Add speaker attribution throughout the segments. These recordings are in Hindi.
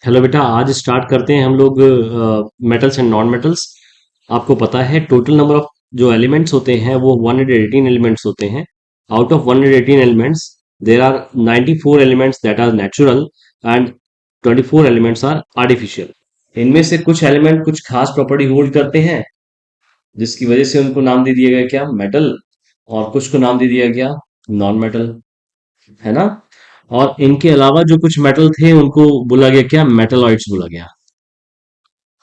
Speaker 1: हेलो बेटा, आज स्टार्ट करते हैं हम लोग मेटल्स एंड नॉन मेटल्स। आपको पता है टोटल नंबर ऑफ जो एलिमेंट्स होते हैं वो 118 एलिमेंट्स होते हैं। Out of 118 elements there are 94 elements that are natural and 24 elements are artificial. इनमें से कुछ एलिमेंट कुछ खास प्रॉपर्टी होल्ड करते हैं जिसकी वजह से उनको नाम दे दिया गया क्या, मेटल। और कुछ को नाम दे दिया गया नॉन मेटल, है ना। और इनके अलावा जो कुछ मेटल थे उनको बोला गया क्या, मेटलॉइड्स बोला गया।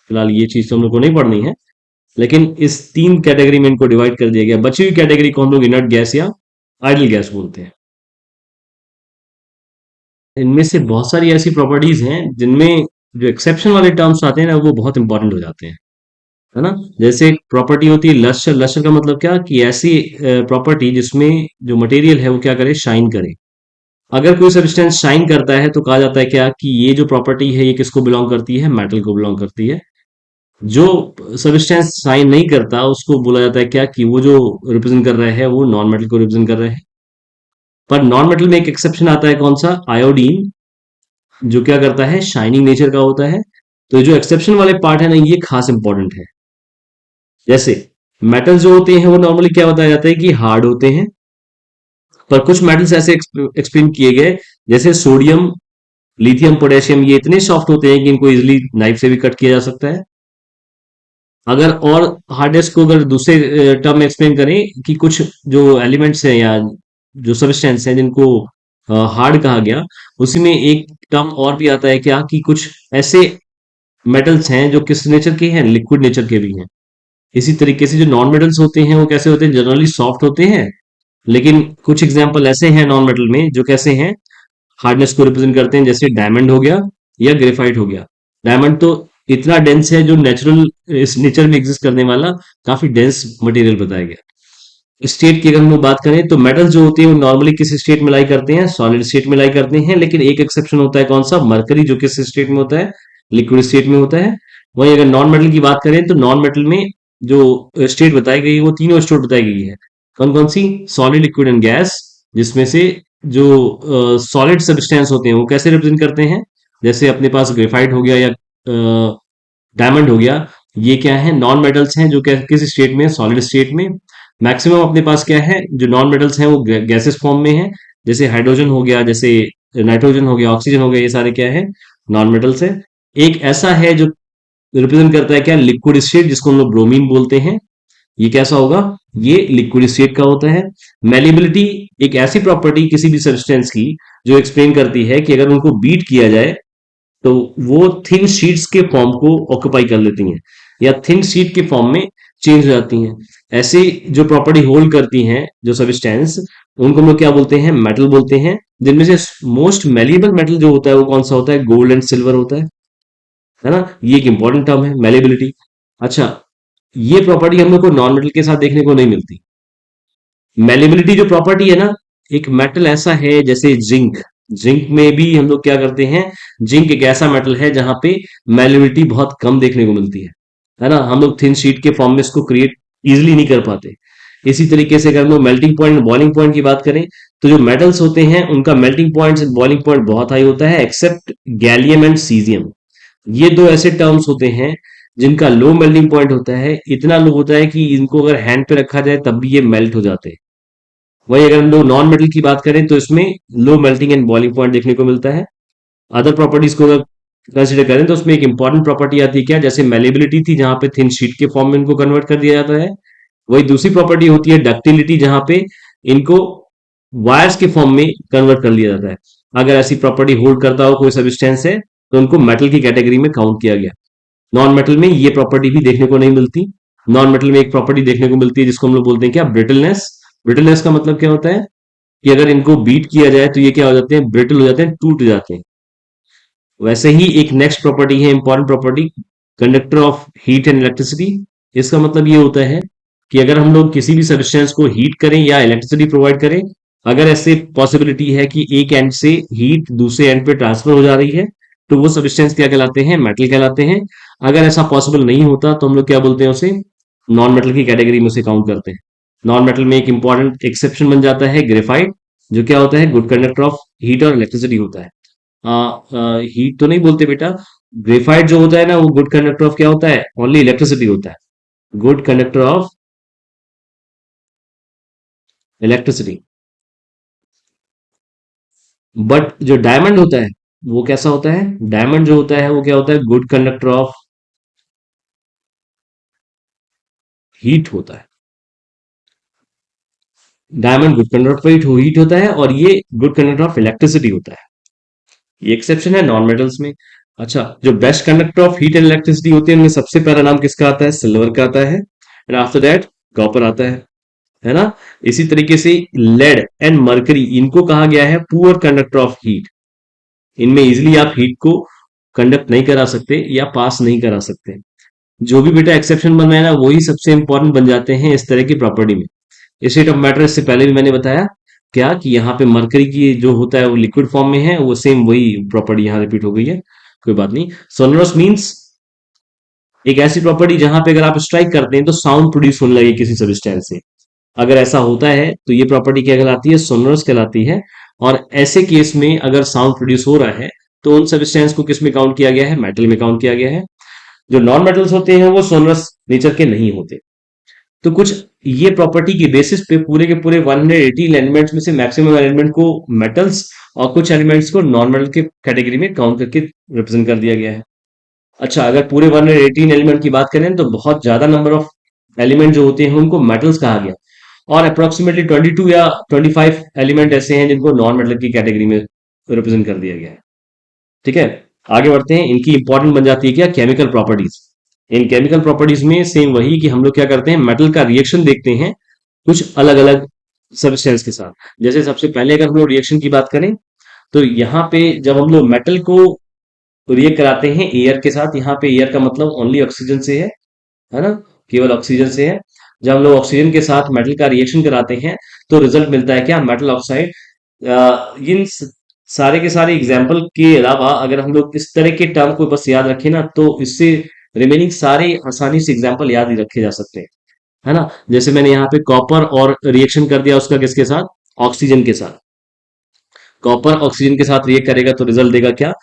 Speaker 1: फिलहाल ये चीज तो हम लोग को नहीं पढ़नी है, लेकिन इस तीन कैटेगरी में इनको डिवाइड कर दिया गया। बची हुई कैटेगरी को हम लोग इनर्ट गैस या आइडल गैस बोलते हैं। इनमें से बहुत सारी ऐसी प्रॉपर्टीज हैं जिनमें जो एक्सेप्शन वाले टर्म्स आते हैं ना वो बहुत इंपॉर्टेंट हो जाते हैं, है ना। जैसे एक प्रॉपर्टी होती है लस्टर। लस्टर का मतलब क्या, कि ऐसी प्रॉपर्टी जिसमें जो मटेरियल है वो क्या करे, शाइन करे। अगर कोई सब्सटेंस शाइन करता है तो कहा जाता है क्या, कि ये जो प्रॉपर्टी है ये किसको बिलोंग करती है, मेटल को बिलोंग करती है। जो सब्सटेंस साइन नहीं करता उसको बोला जाता है क्या, कि वो जो रिप्रेजेंट कर रहा है वो नॉन मेटल को रिप्रेजेंट कर रहा है। पर नॉन मेटल में एक एक्सेप्शन आता है, कौन सा, आयोडीन, जो क्या करता है, शाइनिंग नेचर का होता है। तो जो एक्सेप्शन वाले पार्ट है ना ये खास इंपॉर्टेंट है। जैसे मेटल जो होते हैं वो नॉर्मली क्या बताया जाता है कि हार्ड होते हैं। पर कुछ मेटल्स ऐसे एक्सप्लेन किए गए, जैसे सोडियम, लिथियम, पोटेशियम, ये इतने सॉफ्ट होते हैं कि इनको इजिली नाइफ से भी कट किया जा सकता है। अगर और हार्डनेस को अगर दूसरे टर्म में एक्सप्लेन करें, कि कुछ जो एलिमेंट्स हैं या जो सब्सटेंस हैं जिनको हार्ड कहा गया, उसी में एक टर्म और भी आता है क्या, कि कुछ ऐसे मेटल्स हैं जो किस नेचर के हैं, लिक्विड नेचर के भी हैं। इसी तरीके से जो नॉन मेटल्स होते हैं वो कैसे होते हैं, जनरली सॉफ्ट होते हैं। लेकिन कुछ एग्जाम्पल ऐसे हैं नॉन मेटल में जो कैसे हैं, हार्डनेस को रिप्रेजेंट करते हैं। जैसे डायमंड हो गया या ग्रेफाइट हो गया। डायमंड तो इतना डेंस है, जो नेचुरल इस नेचर में एग्जिस्ट करने वाला काफी डेंस मटेरियल बताया गया। स्टेट की अगर हम लोग बात करें तो मेटल जो होते हैं वो नॉर्मली किस स्टेट में लाई करते हैं, सॉलिड स्टेट में लाई करते हैं। लेकिन एक एक्सेप्शन होता है, कौन सा, मरकरी, जो किस स्टेट में होता है, लिक्विड स्टेट में होता है। वहीं अगर नॉन मेटल की बात करें तो नॉन मेटल में जो स्टेट बताई गई है वो तीनों स्टेट बताई गई है। कौन कौन सी, सॉलिड, लिक्विड एंड गैस। जिसमें से जो सॉलिड सब्सटेंस होते हैं वो कैसे रिप्रेजेंट करते हैं, जैसे अपने पास ग्रेफाइट हो गया या डायमंड हो गया। ये क्या है, नॉन मेटल्स हैं जो किस स्टेट में, सॉलिड स्टेट में। मैक्सिमम अपने पास क्या है, जो नॉन मेटल्स हैं वो गैसेस फॉर्म में है। जैसे हाइड्रोजन हो गया, जैसे नाइट्रोजन हो गया, ऑक्सीजन हो गया, ये सारे क्या है, नॉन मेटल्स है। एक ऐसा है जो रिप्रेजेंट करता है क्या, लिक्विड स्टेट, जिसको हम लोग ब्रोमीन बोलते हैं। ये कैसा होगा, ये लिक्विड स्टेट का होता है। मेलिबिलिटी एक ऐसी प्रॉपर्टी किसी भी सब्सटेंस की जो एक्सप्लेन करती है कि अगर उनको बीट किया जाए तो वो थिन शीट्स के फॉर्म को ऑक्यूपाई कर लेती हैं, या थिन शीट के फॉर्म में चेंज हो जाती हैं। ऐसी जो प्रॉपर्टी होल्ड करती हैं जो सब्सटेंस, उनको हम लोग क्या बोलते हैं, मेटल बोलते हैं। जिनमें से मोस्ट मेलिएबल मेटल जो होता है वो कौन सा होता है, गोल्ड एंड सिल्वर होता है ना। ये एक इंपॉर्टेंट टर्म है, मेलिबिलिटी। अच्छा, ये प्रॉपर्टी हम लोग को नॉन मेटल के साथ देखने को नहीं मिलती। मेलिबिलिटी जो प्रॉपर्टी है ना, एक मेटल ऐसा है जैसे जिंक। जिंक में भी हम लोग क्या करते हैं, जिंक एक ऐसा मेटल है जहां पे मेलिबिलिटी बहुत कम देखने को मिलती है ना। हम लोग थिन शीट के फॉर्म में इसको क्रिएट इजिली नहीं कर पाते। इसी तरीके से अगर हम लोग मेल्टिंग पॉइंट बॉइलिंग पॉइंट की बात करें, तो जो मेटल्स होते हैं उनका मेल्टिंग पॉइंट बॉइलिंग पॉइंट बहुत हाई होता है, एक्सेप्ट गैलियम एंड सीजियम। ये दो ऐसे टर्म्स होते हैं जिनका लो मेल्टिंग पॉइंट होता है, इतना लो होता है कि इनको अगर हैंड पे रखा जाए तब भी ये मेल्ट हो जाते हैं। वही अगर हम लोग नॉन मेटल की बात करें तो इसमें low melting and boiling point देखने को मिलता है। अदर प्रॉपर्टीज को अगर कंसिडर करें तो उसमें एक इंपॉर्टेंट प्रॉपर्टी आती है क्या, जैसे मेलेबिलिटी थी जहां पे थिन शीट के फॉर्म में इनको कन्वर्ट कर दिया जाता है। वही दूसरी प्रॉपर्टी होती है डक्टिलिटी, जहां पे इनको वायर्स के फॉर्म में कन्वर्ट कर लिया जाता है। अगर ऐसी प्रॉपर्टी होल्ड करता हो कोई सब्सटेंस है तो उनको मेटल की कैटेगरी में काउंट किया गया। नॉन मेटल में ये प्रॉपर्टी भी देखने को नहीं मिलती। नॉन मेटल में एक प्रॉपर्टी देखने को मिलती है जिसको हम लोग बोलते हैं क्या, ब्रिटलनेस। ब्रिटलनेस का मतलब क्या होता है, कि अगर इनको बीट किया जाए तो ये क्या हो जाते हैं, ब्रिटल हो जाते हैं, टूट जाते हैं। वैसे ही एक नेक्स्ट प्रॉपर्टी है, important property, conductor of heat and electricity. इसका मतलब ये होता है कि अगर हम लोग किसी भी सब्सटेंस को हीट करें या इलेक्ट्रिसिटी प्रोवाइड करें, अगर ऐसे पॉसिबिलिटी है कि एक एंड से हीट दूसरे एंड पे ट्रांसफर हो जा रही है, तो वो सब्सटेंस क्या कहलाते हैं, मेटल कहलाते हैं। अगर ऐसा पॉसिबल नहीं होता तो हम लोग क्या बोलते हैं, उसे नॉन मेटल की कैटेगरी में उसे काउंट करते हैं। नॉन मेटल में एक इंपॉर्टेंट एक्सेप्शन बन जाता है ग्रेफाइट, जो क्या होता है, गुड कंडक्टर ऑफ हीट और इलेक्ट्रिसिटी होता है। हीट तो नहीं बोलते बेटा। ग्रेफाइट जो होता है ना वो गुड कंडक्टर ऑफ क्या होता है, ओनली इलेक्ट्रिसिटी होता है, good conductor of electricity. But जो डायमंड होता है वो कैसा होता है, डायमंड जो होता है वो क्या होता है, गुड कंडक्टर ऑफ हीट होता है। Diamond good conductor of heat होता है और ये गुड कंडक्टर ऑफ इलेक्ट्रिसिटी होता है। ये एक्सेप्शन है नॉन मेटल्स में। अच्छा, जो best conductor of heat and electricity होती है उनमें सबसे पहला नाम किसका आता है, सिल्वर का आता है, एंड आफ्टर दैट कॉपर आता है ना। इसी तरीके से लेड एंड मरकरी, इनको कहा गया है पुअर कंडक्टर ऑफ हीट। इनमें इजिली आप हीट को कंडक्ट नहीं करा सकते या पास नहीं करा सकते। जो भी बेटा एक्सेप्शन बन रहा है ना वही सबसे इंपॉर्टेंट बन जाते हैं इस तरह की प्रॉपर्टी में। स्टेट ऑफ मैटर इससे पहले भी मैंने बताया क्या कि यहाँ पे मरकरी की जो होता है वो लिक्विड फॉर्म में है, वो सेम वही प्रॉपर्टी यहाँ रिपीट हो गई है, कोई बात नहीं। सोनोरस मींस एक ऐसी प्रॉपर्टी जहां पे अगर आप स्ट्राइक करते हैं तो साउंड प्रोड्यूस होने लगे किसी सब्सटेंस से। अगर ऐसा होता है तो ये प्रॉपर्टी क्या कहलाती है, सोनोरस कहलाती है। और ऐसे केस में अगर साउंड प्रोड्यूस हो रहा है तो उन सब्सटेंस को किस में काउंट किया गया है, मेटल में काउंट किया गया है। जो नॉन मेटल्स होते हैं वो सोनोरस नेचर के नहीं होते। तो कुछ ये प्रॉपर्टी की बेसिस पे पूरे के पूरे 118 एलिमेंट्स में से मैक्सिमम एलिमेंट को मेटल्स और कुछ एलिमेंट्स को नॉन मेटल के कैटेगरी में काउंट करके रिप्रेजेंट कर दिया गया है। अच्छा, अगर पूरे 118 एलिमेंट की बात करें तो बहुत ज्यादा नंबर ऑफ एलिमेंट जो होते हैं उनको मेटल्स कहा गया, और अप्रोक्सीमेटली 22 या 25 एलिमेंट ऐसे हैं जिनको नॉन मेटल की कैटेगरी में रिप्रेजेंट कर दिया गया है। ठीक है, आगे बढ़ते हैं। इनकी इंपॉर्टेंट बन जाती है क्या, केमिकल प्रॉपर्टीज। इन केमिकल प्रॉपर्टीज में सेम वही कि हम लोग क्या करते हैं, मेटल का रिएक्शन देखते हैं कुछ अलग अलग सब्सटेंस के साथ। जैसे सबसे पहले अगर हम लोग रिएक्शन की बात करें तो यहाँ पे जब हम लोग मेटल को रिएक्ट कराते हैं एयर के साथ, यहाँ पे एयर का मतलब ओनली ऑक्सीजन से है ना, केवल ऑक्सीजन से है। जब हम लोग ऑक्सीजन के साथ मेटल का रिएक्शन कराते हैं तो रिजल्ट मिलता है क्या, मेटल ऑक्साइड। इन सारे के सारे एग्जाम्पल के अलावा अगर हम लोग इस तरह के टर्म को बस याद रखें ना तो इससे रिमेनिंग सारे आसानी से एग्जाम्पल याद ही रखे जा सकते हैं, है ना। जैसे मैंने यहाँ पे कॉपर और रिएक्शन कर दिया उसका किसके साथ, ऑक्सीजन के साथ। कॉपर ऑक्सीजन के साथ रिएक्ट करेगा तो रिजल्ट देगा क्या,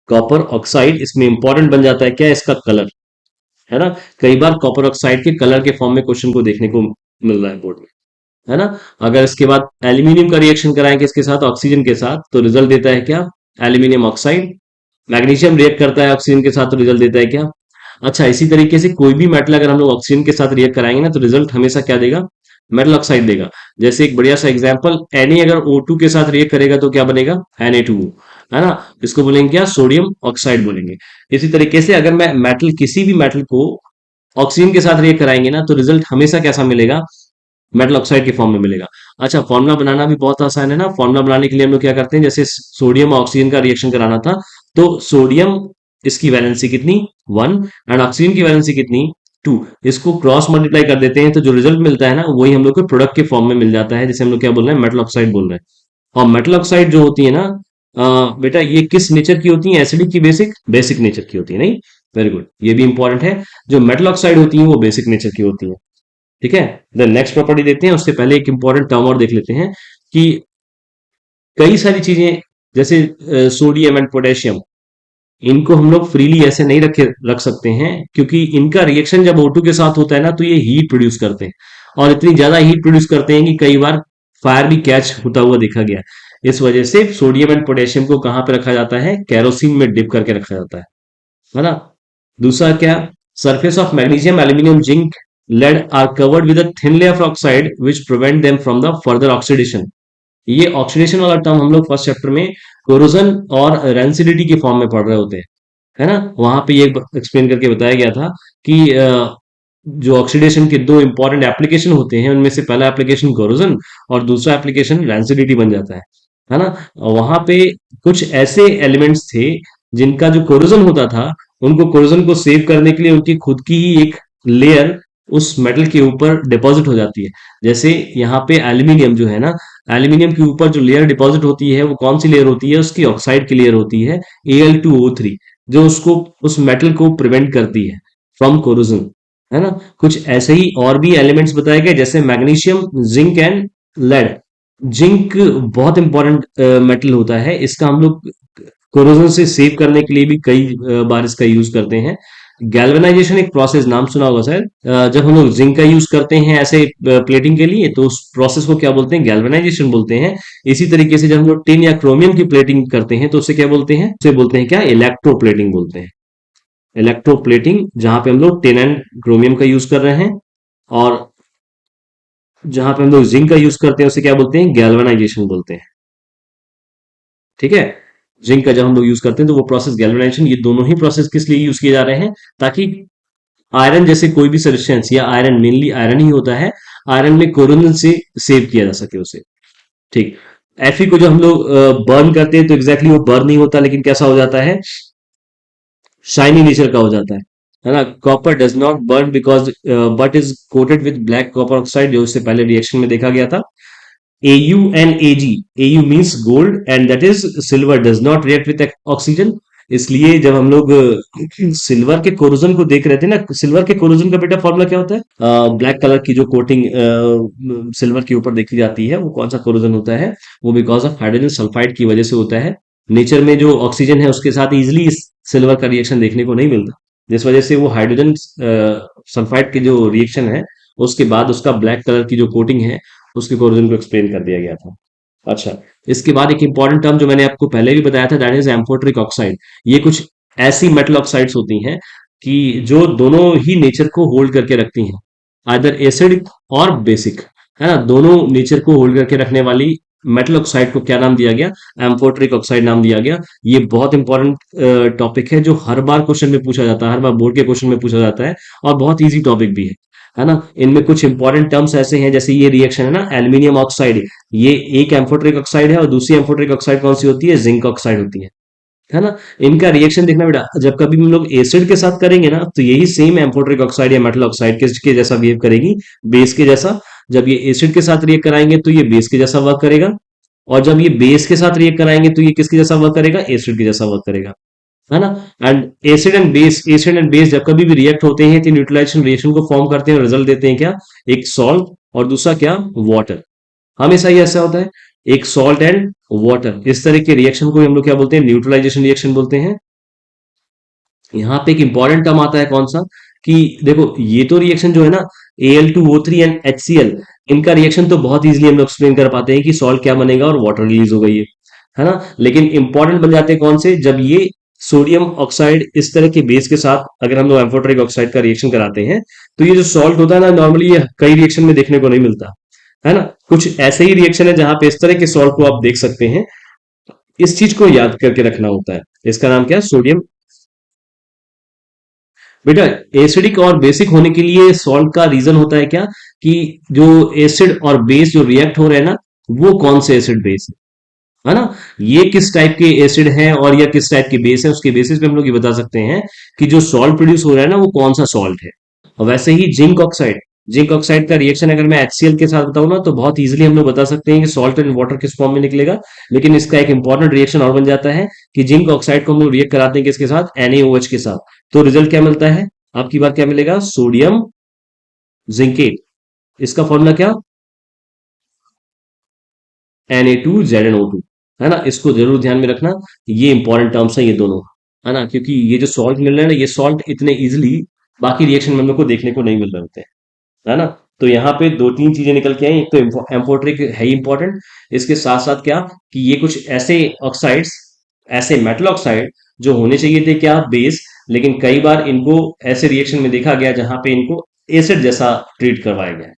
Speaker 1: कॉपर ऑक्साइड। इसमें इंपॉर्टेंट बन जाता है क्या, इसका कलर, है ना। कई बार कॉपर ऑक्साइड के कलर के फॉर्म में क्वेश्चन को देखने को मिल रहा है बोर्ड में, है ना। अगर इसके बाद एल्यूमिनियम का रिएक्शन कराएंगे इसके साथ ऑक्सीजन के साथ तो रिजल्ट देता है क्या, एल्यूमिनियम ऑक्साइड। मैग्नीशियम रिएक्ट करता है ऑक्सीजन के साथ तो रिजल्ट देता है क्या। अच्छा, इसी तरीके से कोई भी मेटल अगर हम लोग ऑक्सीजन के साथ रिएक्ट कराएंगे ना तो रिजल्ट हमेशा क्या देगा, मेटल ऑक्साइड देगा। जैसे एक बढ़िया सा एग्जांपल, Na अगर O2 के साथ रिएक्ट करेगा तो क्या बनेगा, Na2O, है ना। इसको बोलेंगे क्या, सोडियम ऑक्साइड बोलेंगे। इसी तरीके से अगर मैं मेटल किसी भी मेटल को ऑक्सीजन के साथ रिएक्ट कराएंगे ना तो रिजल्ट हमेशा कैसा मिलेगा, मेटल ऑक्साइड के फॉर्म में मिलेगा। अच्छा, फॉर्मूला बनाना भी बहुत आसान है ना। फॉर्मूला बनाने के लिए हम लोग क्या करते हैं, जैसे सोडियम और ऑक्सीजन का रिएक्शन कराना था तो सोडियम, इसकी वैलेंसी कितनी 1, एंड ऑक्सीजन की वैलेंसी कितनी 2। इसको क्रॉस मल्टीप्लाई कर देते हैं तो जो रिजल्ट मिलता है ना वही हम लोग को प्रोडक्ट के फॉर्म में मिल जाता है, जिसे हम लोग क्या बोल रहे हैं, मेटल ऑक्साइड बोल रहे हैं। और मेटल ऑक्साइड जो होती है ना बेटा ये किस नेचर की होती है, एसिडिक की बेसिक, बेसिक नेचर की होती है, नहीं। वेरी गुड, ये भी इंपॉर्टेंट है। जो मेटल ऑक्साइड होती है वो बेसिक नेचर की होती है। ठीक है, देन नेक्स्ट प्रॉपर्टी देखते हैं। उससे पहले एक इंपॉर्टेंट टर्म और देख लेते हैं कि कई सारी चीजें जैसे सोडियम एंड पोटेशियम, इनको हम लोग फ्रीली ऐसे नहीं रख सकते हैं, क्योंकि इनका रिएक्शन जब O2 के साथ होता है ना तो ये हीट प्रोड्यूस करते हैं, और इतनी ज्यादा हीट प्रोड्यूस करते हैं कि कई बार फायर भी कैच होता हुआ देखा गया है। इस वजह से सोडियम एंड पोटेशियम को कहां पे रखा जाता है, कैरोसिन में डिप करके रखा जाता है ना। दूसरा क्या, surface of magnesium, aluminum, zinc, lead are covered with a thin layer of oxide which prevent them from the further oxidation। ये ऑक्सीडेशन वाला टर्म हम लोग फर्स्ट चैप्टर में कोरोजन और रेंसिडिटी के फॉर्म में पढ़ रहे होते हैं, है ना। वहां पे ये एक्सप्लेन करके बताया गया था कि जो ऑक्सीडेशन के दो इंपॉर्टेंट एप्लीकेशन होते हैं उनमें से पहला एप्लीकेशन कोरोजन और दूसरा एप्लीकेशन रेंसिडिटी बन जाता है ना। वहां पे कुछ ऐसे एलिमेंट्स थे जिनका जो कोरोजन होता था, उनको कोरोजन को सेव करने के लिए उनकी खुद की ही एक लेयर उस मेटल के ऊपर डिपॉजिट हो जाती है। जैसे यहाँ पे एल्यूमिनियम जो है ना, एल्यूमिनियम के ऊपर जो लेयर डिपॉजिट होती है वो कौन सी लेयर होती है, उसकी ऑक्साइड की लेयर होती है Al2O3, जो उसको उस मेटल को प्रिवेंट करती है फ्रॉम कोरोजन, है ना। कुछ ऐसे ही और भी एलिमेंट्स बताए गए जैसे magnesium, zinc and lead. Zinc बहुत इंपॉर्टेंट मेटल होता है, इसका हम लोग कोरोजन से सेव करने के लिए भी कई बार इसका यूज करते हैं। गैल्वेनाइजेशन एक प्रोसेस, नाम सुना होगा शायद। जब हम लोग जिंक का यूज करते हैं ऐसे प्लेटिंग के लिए, तो उस प्रोसेस को क्या बोलते हैं? गैल्वेनाइजेशन बोलते हैं। इसी तरीके से जब हम लोग टिन या क्रोमियम की प्लेटिंग करते हैं तो उसे क्या बोलते हैं? उसे बोलते हैं क्या? इलेक्ट्रोप्लेटिंग बोलते हैं। इलेक्ट्रोप्लेटिंग, जहां पे हम लोग टिन एंड क्रोमियम का यूज कर रहे हैं, और जहां पे हम लोग जिंक का यूज करते हैं उसे क्या बोलते हैं? गैल्वेनाइजेशन बोलते हैं। ठीक है। जिंक का जब हम लोग यूज करते हैं तो वो प्रोसेस गैल्वेनाइजेशन, ये दोनों ही प्रोसेस किस लिए यूज किए जा रहे हैं? ताकि आयरन जैसे कोई भी सब्सटेंस, या आयरन, मेनली आयरन ही होता है, आयरन में कोरोजन से सेव किया जा सके उसे। ठीक। Fe को जब हम लोग बर्न करते हैं तो एग्जैक्टली वो बर्न नहीं होता, लेकिन कैसा हो जाता है? शाइनी नेचर का हो जाता है ना? Copper does not burn because but is coated with black copper oxide, जो इससे पहले रिएक्शन में देखा गया था। Au and Ag, Au means gold and that is silver does not react with oxygen। इसलिए जब हम लोग सिल्वर के कोरोजन को देख रहे थे ना, सिल्वर के कोरोजन का बेटा फॉर्मूला क्या होता है? ब्लैक कलर की जो कोटिंग सिल्वर के ऊपर देखी जाती है, वो कौन सा कोरोजन होता है? वो बिकॉज ऑफ हाइड्रोजन सल्फाइड की वजह से होता है। नेचर में जो ऑक्सीजन है उसके साथ इजिली इस सिल्वर का रिएक्शन देखने को नहीं मिलता, जिस वजह से वो हाइड्रोजन सल्फाइड की जो रिएक्शन है, उसके बाद उसका ब्लैक कलर की जो कोटिंग है, उसके कोरिजन को एक्सप्लेन कर दिया गया था। अच्छा, इसके बाद एक इंपॉर्टेंट टर्म जो मैंने आपको पहले भी बताया था, दैट इज एम्फोट्रिक ऑक्साइड। ये कुछ ऐसी मेटल ऑक्साइड्स होती हैं कि जो दोनों ही नेचर को होल्ड करके रखती हैं, आइदर एसिड और बेसिक, है ना? दोनों नेचर को होल्ड करके रखने वाली मेटल ऑक्साइड को क्या नाम दिया गया? एम्फोट्रिक ऑक्साइड नाम दिया गया। ये बहुत इंपॉर्टेंट टॉपिक है, जो हर बार क्वेश्चन में पूछा जाता है, हर बार बोर्ड के क्वेश्चन में पूछा जाता है, और बहुत ईजी टॉपिक भी है ना? इनमें कुछ इंपॉर्टेंट टर्म्स ऐसे हैं, जैसे ये रिएक्शन है ना, एल्यूमिनियम ऑक्साइड, ये एक एम्फोट्रिक ऑक्साइड है, और दूसरी एम्फोट्रिक ऑक्साइड कौन सी होती है? जिंक ऑक्साइड होती है ना? इनका रिएक्शन देखना बेटा, जब कभी भी हम लोग एसिड के साथ करेंगे ना, तो यही सेम एम्फोट्रिक ऑक्साइड या मेटल ऑक्साइड के जैसा बिहेव करेगी, बेस के जैसा। जब ये एसिड के साथ रिएक्ट कराएंगे तो ये बेस के जैसा वर्क करेगा, और जब ये बेस के साथ रिएक्ट कराएंगे तो ये किसके जैसा वर्क करेगा? एसिड के जैसा वर्क करेगा, है ना? एंड एसिड एंड बेस जब कभी भी रिएक्ट होते हैं तो न्यूट्रलाइजेशन रिएक्शन को फॉर्म करते हैं और रिजल्ट देते हैं क्या? एक सॉल्ट, और दूसरा क्या? वाटर। हमेशा ही ऐसा होता है, एक सॉल्ट एंड वाटर, इस तरह के रिएक्शन को हम लोग क्या बोलते हैं? न्यूट्रलाइजेशन रिएक्शन बोलते हैं। यहाँ पे एक इंपॉर्टेंट टर्म आता है, कौन सा? कि देखो, ये तो रिएक्शन जो है ना, Al2O3 एंड HCl, इनका रिएक्शन तो बहुत इजीली हम लोग एक्सप्लेन कर पाते हैं कि सॉल्ट क्या बनेगा और वाटर रिलीज होगा, ये है ना? लेकिन इंपॉर्टेंट बन जाते हैं कौन से? जब ये सोडियम ऑक्साइड इस तरह के बेस के साथ अगर हम लोग एम्फोटेरिक ऑक्साइड का रिएक्शन कराते हैं, तो ये जो सॉल्ट होता है ना, नॉर्मली ये कई रिएक्शन में देखने को नहीं मिलता, है ना? कुछ ऐसे ही रिएक्शन है जहां पे इस तरह के सॉल्ट को आप देख सकते हैं। इस चीज को याद करके रखना होता है। इसका नाम क्या है? सोडियम। बेटा, एसिडिक और बेसिक होने के लिए सॉल्ट का रीजन होता है क्या? कि जो एसिड और बेस जो रिएक्ट हो रहे हैं ना, वो कौन से एसिड बेस है ना? ये किस टाइप के एसिड है और या किस टाइप के बेस है, उसके बेसिस पे हम लोग ये बता सकते हैं कि जो सॉल्ट प्रोड्यूस हो रहा है ना, वो कौन सा सॉल्ट है। और वैसे ही जिंक ऑक्साइड का रिएक्शन अगर मैं HCl के साथ बताऊं ना, तो बहुत इजीली हम लोग बता सकते हैं कि सॉल्ट एंड वाटर किस फॉर्म में निकलेगा। लेकिन इसका एक इंपॉर्टेंट रिएक्शन और बन जाता है कि जिंक ऑक्साइड को हम लोग रिएक्ट कराते हैं किसके साथ? NaOH के साथ। तो रिजल्ट क्या मिलता है? आपकी बार क्या मिलेगा? Sodium zincate. इसका फॉर्मूला क्या? Na2ZnO2, है ना? इसको जरूर ध्यान में रखना। ये इंपॉर्टेंट टर्म्स हैं ये दोनों, है ना? क्योंकि ये जो सॉल्ट मिल रहे हैं ना, ये सॉल्ट इतने इजिली बाकी रिएक्शन में हम लोग को देखने को नहीं मिल रहे होते हैं, है ना? तो यहाँ पे दो तीन चीजें निकल के आई। एक तो एम्फोट्रिक है ही इंपॉर्टेंट, इसके साथ साथ क्या, कि ये कुछ ऐसे ऑक्साइड्स, ऐसे मेटल ऑक्साइड जो होने चाहिए थे क्या? बेस, लेकिन कई बार इनको ऐसे रिएक्शन में देखा गया जहां पे इनको एसिड जैसा ट्रीट करवाया गया है।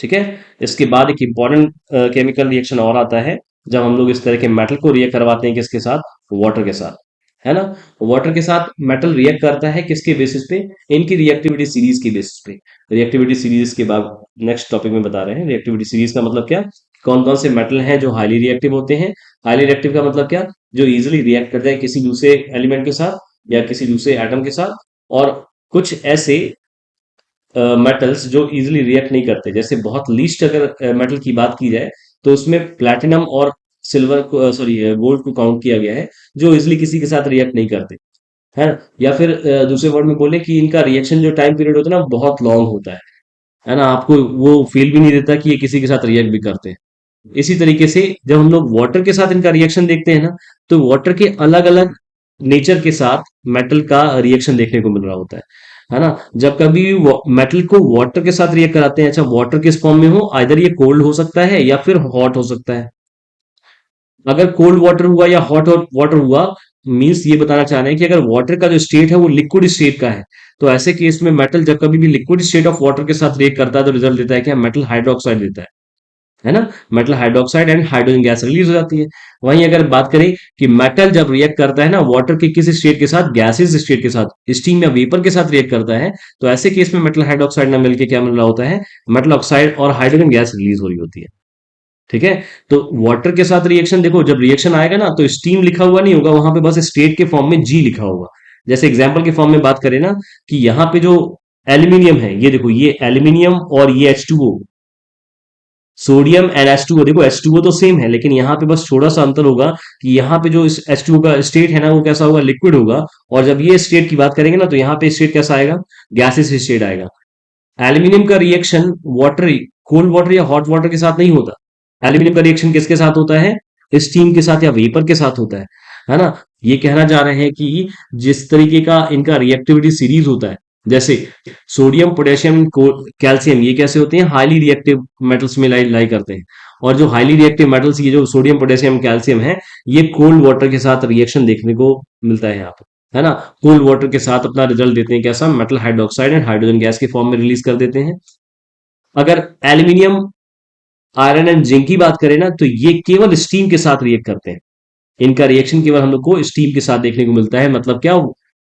Speaker 1: ठीक है। इसके बाद एक इंपॉर्टेंट केमिकल रिएक्शन और आता है, जब हम लोग इस तरह के मेटल को रिएक्ट करवाते हैं किसके साथ? वाटर के साथ, है ना? वाटर के साथ मेटल रिएक्ट करता है किसके बेसिस पे? इनकी रिएक्टिविटी सीरीज के बेसिस पे। रिएक्टिविटी सीरीज के बाद नेक्स्ट टॉपिक में बता रहे हैं। रिएक्टिविटी सीरीज का मतलब क्या? कौन कौन से मेटल हैं जो हाईली रिएक्टिव होते हैं? हाईली रिएक्टिव का मतलब क्या? जो इजिली रिएक्ट कर जाए किसी दूसरे एलिमेंट के साथ या किसी दूसरे एटम के साथ। और कुछ ऐसे मेटल्स जो इजीली रिएक्ट नहीं करते, जैसे बहुत लीस्ट अगर मेटल की बात की जाए, तो उसमें प्लैटिनम और सिल्वर को, सॉरी, गोल्ड को काउंट किया गया है, जो इजीली किसी के साथ रिएक्ट नहीं करते, है ना? या फिर दूसरे वर्ड में बोले कि इनका रिएक्शन जो टाइम पीरियड होता है ना, बहुत लॉन्ग होता है ना? आपको वो फील भी नहीं देता कि ये किसी के साथ रिएक्ट भी करते हैं। इसी तरीके से जब हम लोग वाटर के साथ इनका रिएक्शन देखते हैं ना, तो वाटर के अलग अलग नेचर के साथ मेटल का रिएक्शन देखने को मिल रहा होता है ना। जब कभी मेटल को वाटर के साथ रिएक्ट कराते हैं, अच्छा वाटर किस फॉर्म में हो, आइदर ये कोल्ड हो सकता है या फिर हॉट हो सकता है। अगर कोल्ड वाटर हुआ या हॉट वाटर हुआ, मीन्स ये बताना चाह रहे हैं कि अगर वाटर का जो स्टेट है वो लिक्विड स्टेट का है, तो ऐसे केस में मेटल जब कभी भी लिक्विड स्टेट ऑफ वाटर के साथ रिएक्ट करता है तो रिजल्ट देता है क्या, मेटल हाइड्रोक्साइड देता है ना। Metal hydroxide and hydrogen gas release हो जाती है। वहीं अगर बात करें कि मेटल जब रिएक्ट करता है ना वाटर के किसी स्टेट के साथ, गैसेस स्टेट के साथ, स्टीम या वेपर के साथ रिएक्ट करता है, तो ऐसे केस में मेटल हाइड्रोक्साइड ना मिलकर क्या मिल रहा होता है, मेटल ऑक्साइड और हाइड्रोजन गैस रिलीज हो रही होती है। ठीक है। तो वाटर के साथ रिएक्शन देखो, जब रिएक्शन आएगा ना तो स्टीम लिखा हुआ नहीं होगा, वहां पे बस स्टेट के फॉर्म में जी लिखा होगा। जैसे एग्जांपल के फॉर्म में बात करें ना, कि यहाँ पे जो एल्यूमिनियम है, ये देखो ये एल्यूमिनियम और ये H2O, सोडियम एंड H2O, देखो H2O तो सेम है, लेकिन यहाँ पे बस थोड़ा सा अंतर होगा कि यहाँ पे जो इस H2O का स्टेट है ना वो कैसा होगा, लिक्विड होगा। और जब ये स्टेट की बात करेंगे ना तो यहाँ पे स्टेट कैसा आएगा, गैसेस स्टेट आएगा। एल्यूमिनियम का रिएक्शन वाटर, कोल्ड वाटर या हॉट वाटर के साथ नहीं होता। एल्यूमिनियम का रिएक्शन किसके साथ होता है, स्टीम के साथ या वेपर के साथ होता है ना। ये कहना चाह रहे हैं कि जिस तरीके का इनका रिएक्टिविटी सीरीज होता है, जैसे सोडियम पोटेशियम कैल्शियम, ये कैसे होते हैं, हाईली रिएक्टिव मेटल्स में लाई करते हैं। और जो हाईली रिएक्टिव मेटल्स, ये जो सोडियम पोटेशियम कैल्शियम है, ये कोल्ड वाटर के साथ रिएक्शन देखने को मिलता है यहाँ पर, है ना। कोल्ड वाटर के साथ अपना रिजल्ट देते हैं कैसा, metal hydroxide and hydrogen gas के फॉर्म में रिलीज कर देते हैं। अगर एल्यूमिनियम, आयरन एंड जिंक की बात करें ना, तो ये केवल स्टीम के साथ रिएक्ट करते हैं। इनका रिएक्शन केवल हम लोग को स्टीम के साथ देखने को मिलता है, मतलब क्या,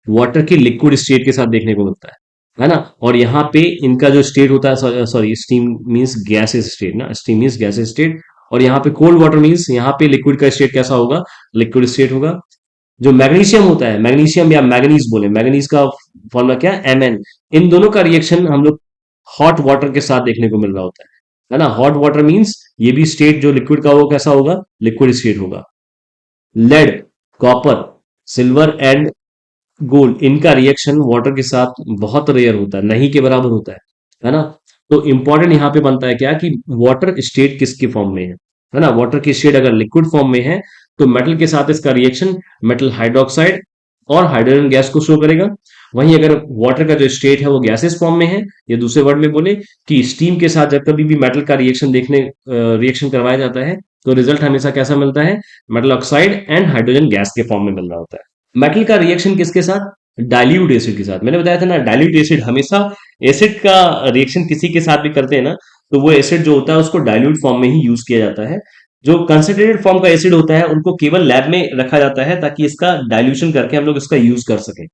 Speaker 1: वाटर के लिक्विड स्टेट के साथ देखने को मिलता है ना। और यहाँ पे इनका जो स्टेट होता है, sorry steam means gases state ना, स्टीम मीन्स गैसेस स्टेट। और यहाँ पे कोल्ड वाटर मीन्स यहाँ पे लिक्विड का स्टेट कैसा होगा, लिक्विड स्टेट होगा। जो मैग्नीशियम होता है, मैग्नीशियम या मैग्नीज बोले, मैग्नीज का फॉर्मूला क्या है, Mn। इन दोनों का रिएक्शन हम लोग हॉट वाटर के साथ देखने को मिल रहा होता है ना। हॉट वाटर मीन्स ये भी स्टेट जो लिक्विड का वो कैसा होगा, लिक्विड स्टेट होगा। Lead, copper, silver and gold, इनका रिएक्शन वाटर के साथ बहुत रेयर होता है, नहीं के बराबर होता है ना। तो इंपॉर्टेंट यहाँ पे बनता है क्या, कि वाटर स्टेट किसके फॉर्म में है ना। वाटर की स्टेट अगर लिक्विड फॉर्म में है तो मेटल के साथ इसका रिएक्शन मेटल हाइड्रोक्साइड और हाइड्रोजन गैस को शो करेगा। वहीं अगर वाटर का जो स्टेट है वो गैसेस फॉर्म में है, या दूसरे वर्ड में बोले कि स्टीम के साथ जब कभी भी मेटल का रिएक्शन करवाया जाता है, तो रिजल्ट हमेशा कैसा मिलता है, metal oxide and hydrogen gas के फॉर्म में मिल रहा होता है। मेटल का रिएक्शन किसके साथ, डाइल्यूट एसिड के साथ। मैंने बताया था ना, डाइल्यूट एसिड हमेशा, एसिड का रिएक्शन किसी के साथ भी करते हैं ना, तो वो एसिड जो होता है उसको डाइल्यूट फॉर्म में ही यूज किया जाता है। जो कंसेंट्रेटेड फॉर्म का एसिड होता है उनको केवल लैब में रखा जाता है ताकि इसका डाइल्यूशन करके हम लोग इसका यूज कर सकें।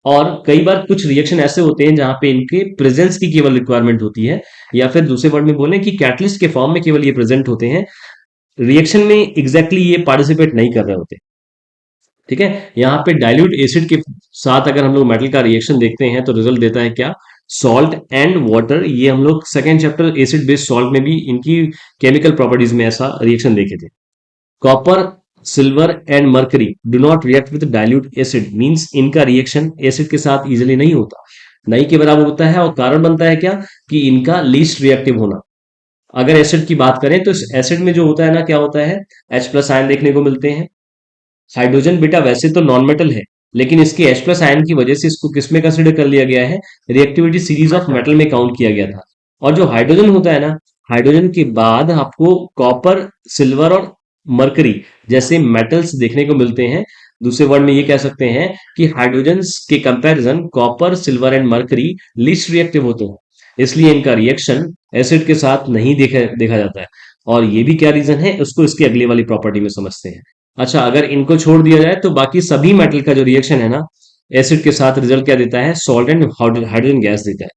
Speaker 1: और कई बार कुछ रिएक्शन ऐसे होते हैं जहां पे इनके प्रेजेंस की केवल रिक्वायरमेंट होती है, या फिर दूसरे वर्ड में बोलें कि कैटलिस्ट के फॉर्म में केवल ये प्रेजेंट होते हैं, रिएक्शन में एग्जैक्टली ये पार्टिसिपेट नहीं कर रहे होते। ठीक है। यहाँ पे डाइल्यूट एसिड के साथ अगर हम लोग मेटल का रिएक्शन देखते हैं तो रिजल्ट देता है क्या, सॉल्ट एंड वाटर। ये हम लोग second chapter acid based salt में भी इनकी केमिकल प्रॉपर्टीज में ऐसा रिएक्शन देखे थे। Copper, silver and mercury do not react with dilute acid, means इनका रिएक्शन एसिड के साथ इजीली नहीं होता, नहीं के बराबर होता है। और कारण बनता है क्या, कि इनका लीस्ट रिएक्टिव होना। अगर एसिड की बात करें तो इस एसिड में जो होता है ना, क्या होता है, H प्लस आयन देखने को मिलते हैं। हाइड्रोजन बेटा वैसे तो नॉन मेटल है, लेकिन इसके H प्लस आयन की वजह से इसको किसमें कंसिडर कर लिया गया है, रिएक्टिविटी सीरीज ऑफ मेटल में काउंट किया गया था। और जो हाइड्रोजन होता है ना, हाइड्रोजन के बाद आपको कॉपर, सिल्वर और मरकरी जैसे मेटल्स देखने को मिलते हैं। दूसरे वर्ड में ये कह सकते हैं कि हाइड्रोजन के comparison copper, silver and mercury least reactive होते हैं, इसलिए इनका रिएक्शन एसिड के साथ नहीं देखा जाता है। और ये भी क्या रीजन है, उसको इसकी अगली वाली प्रॉपर्टी में समझते हैं। अच्छा, अगर इनको छोड़ दिया जाए तो बाकी सभी मेटल का जो रिएक्शन है ना एसिड के साथ, रिजल्ट क्या देता है, सॉल्ट एंड हाइड्रोजन गैस देता है।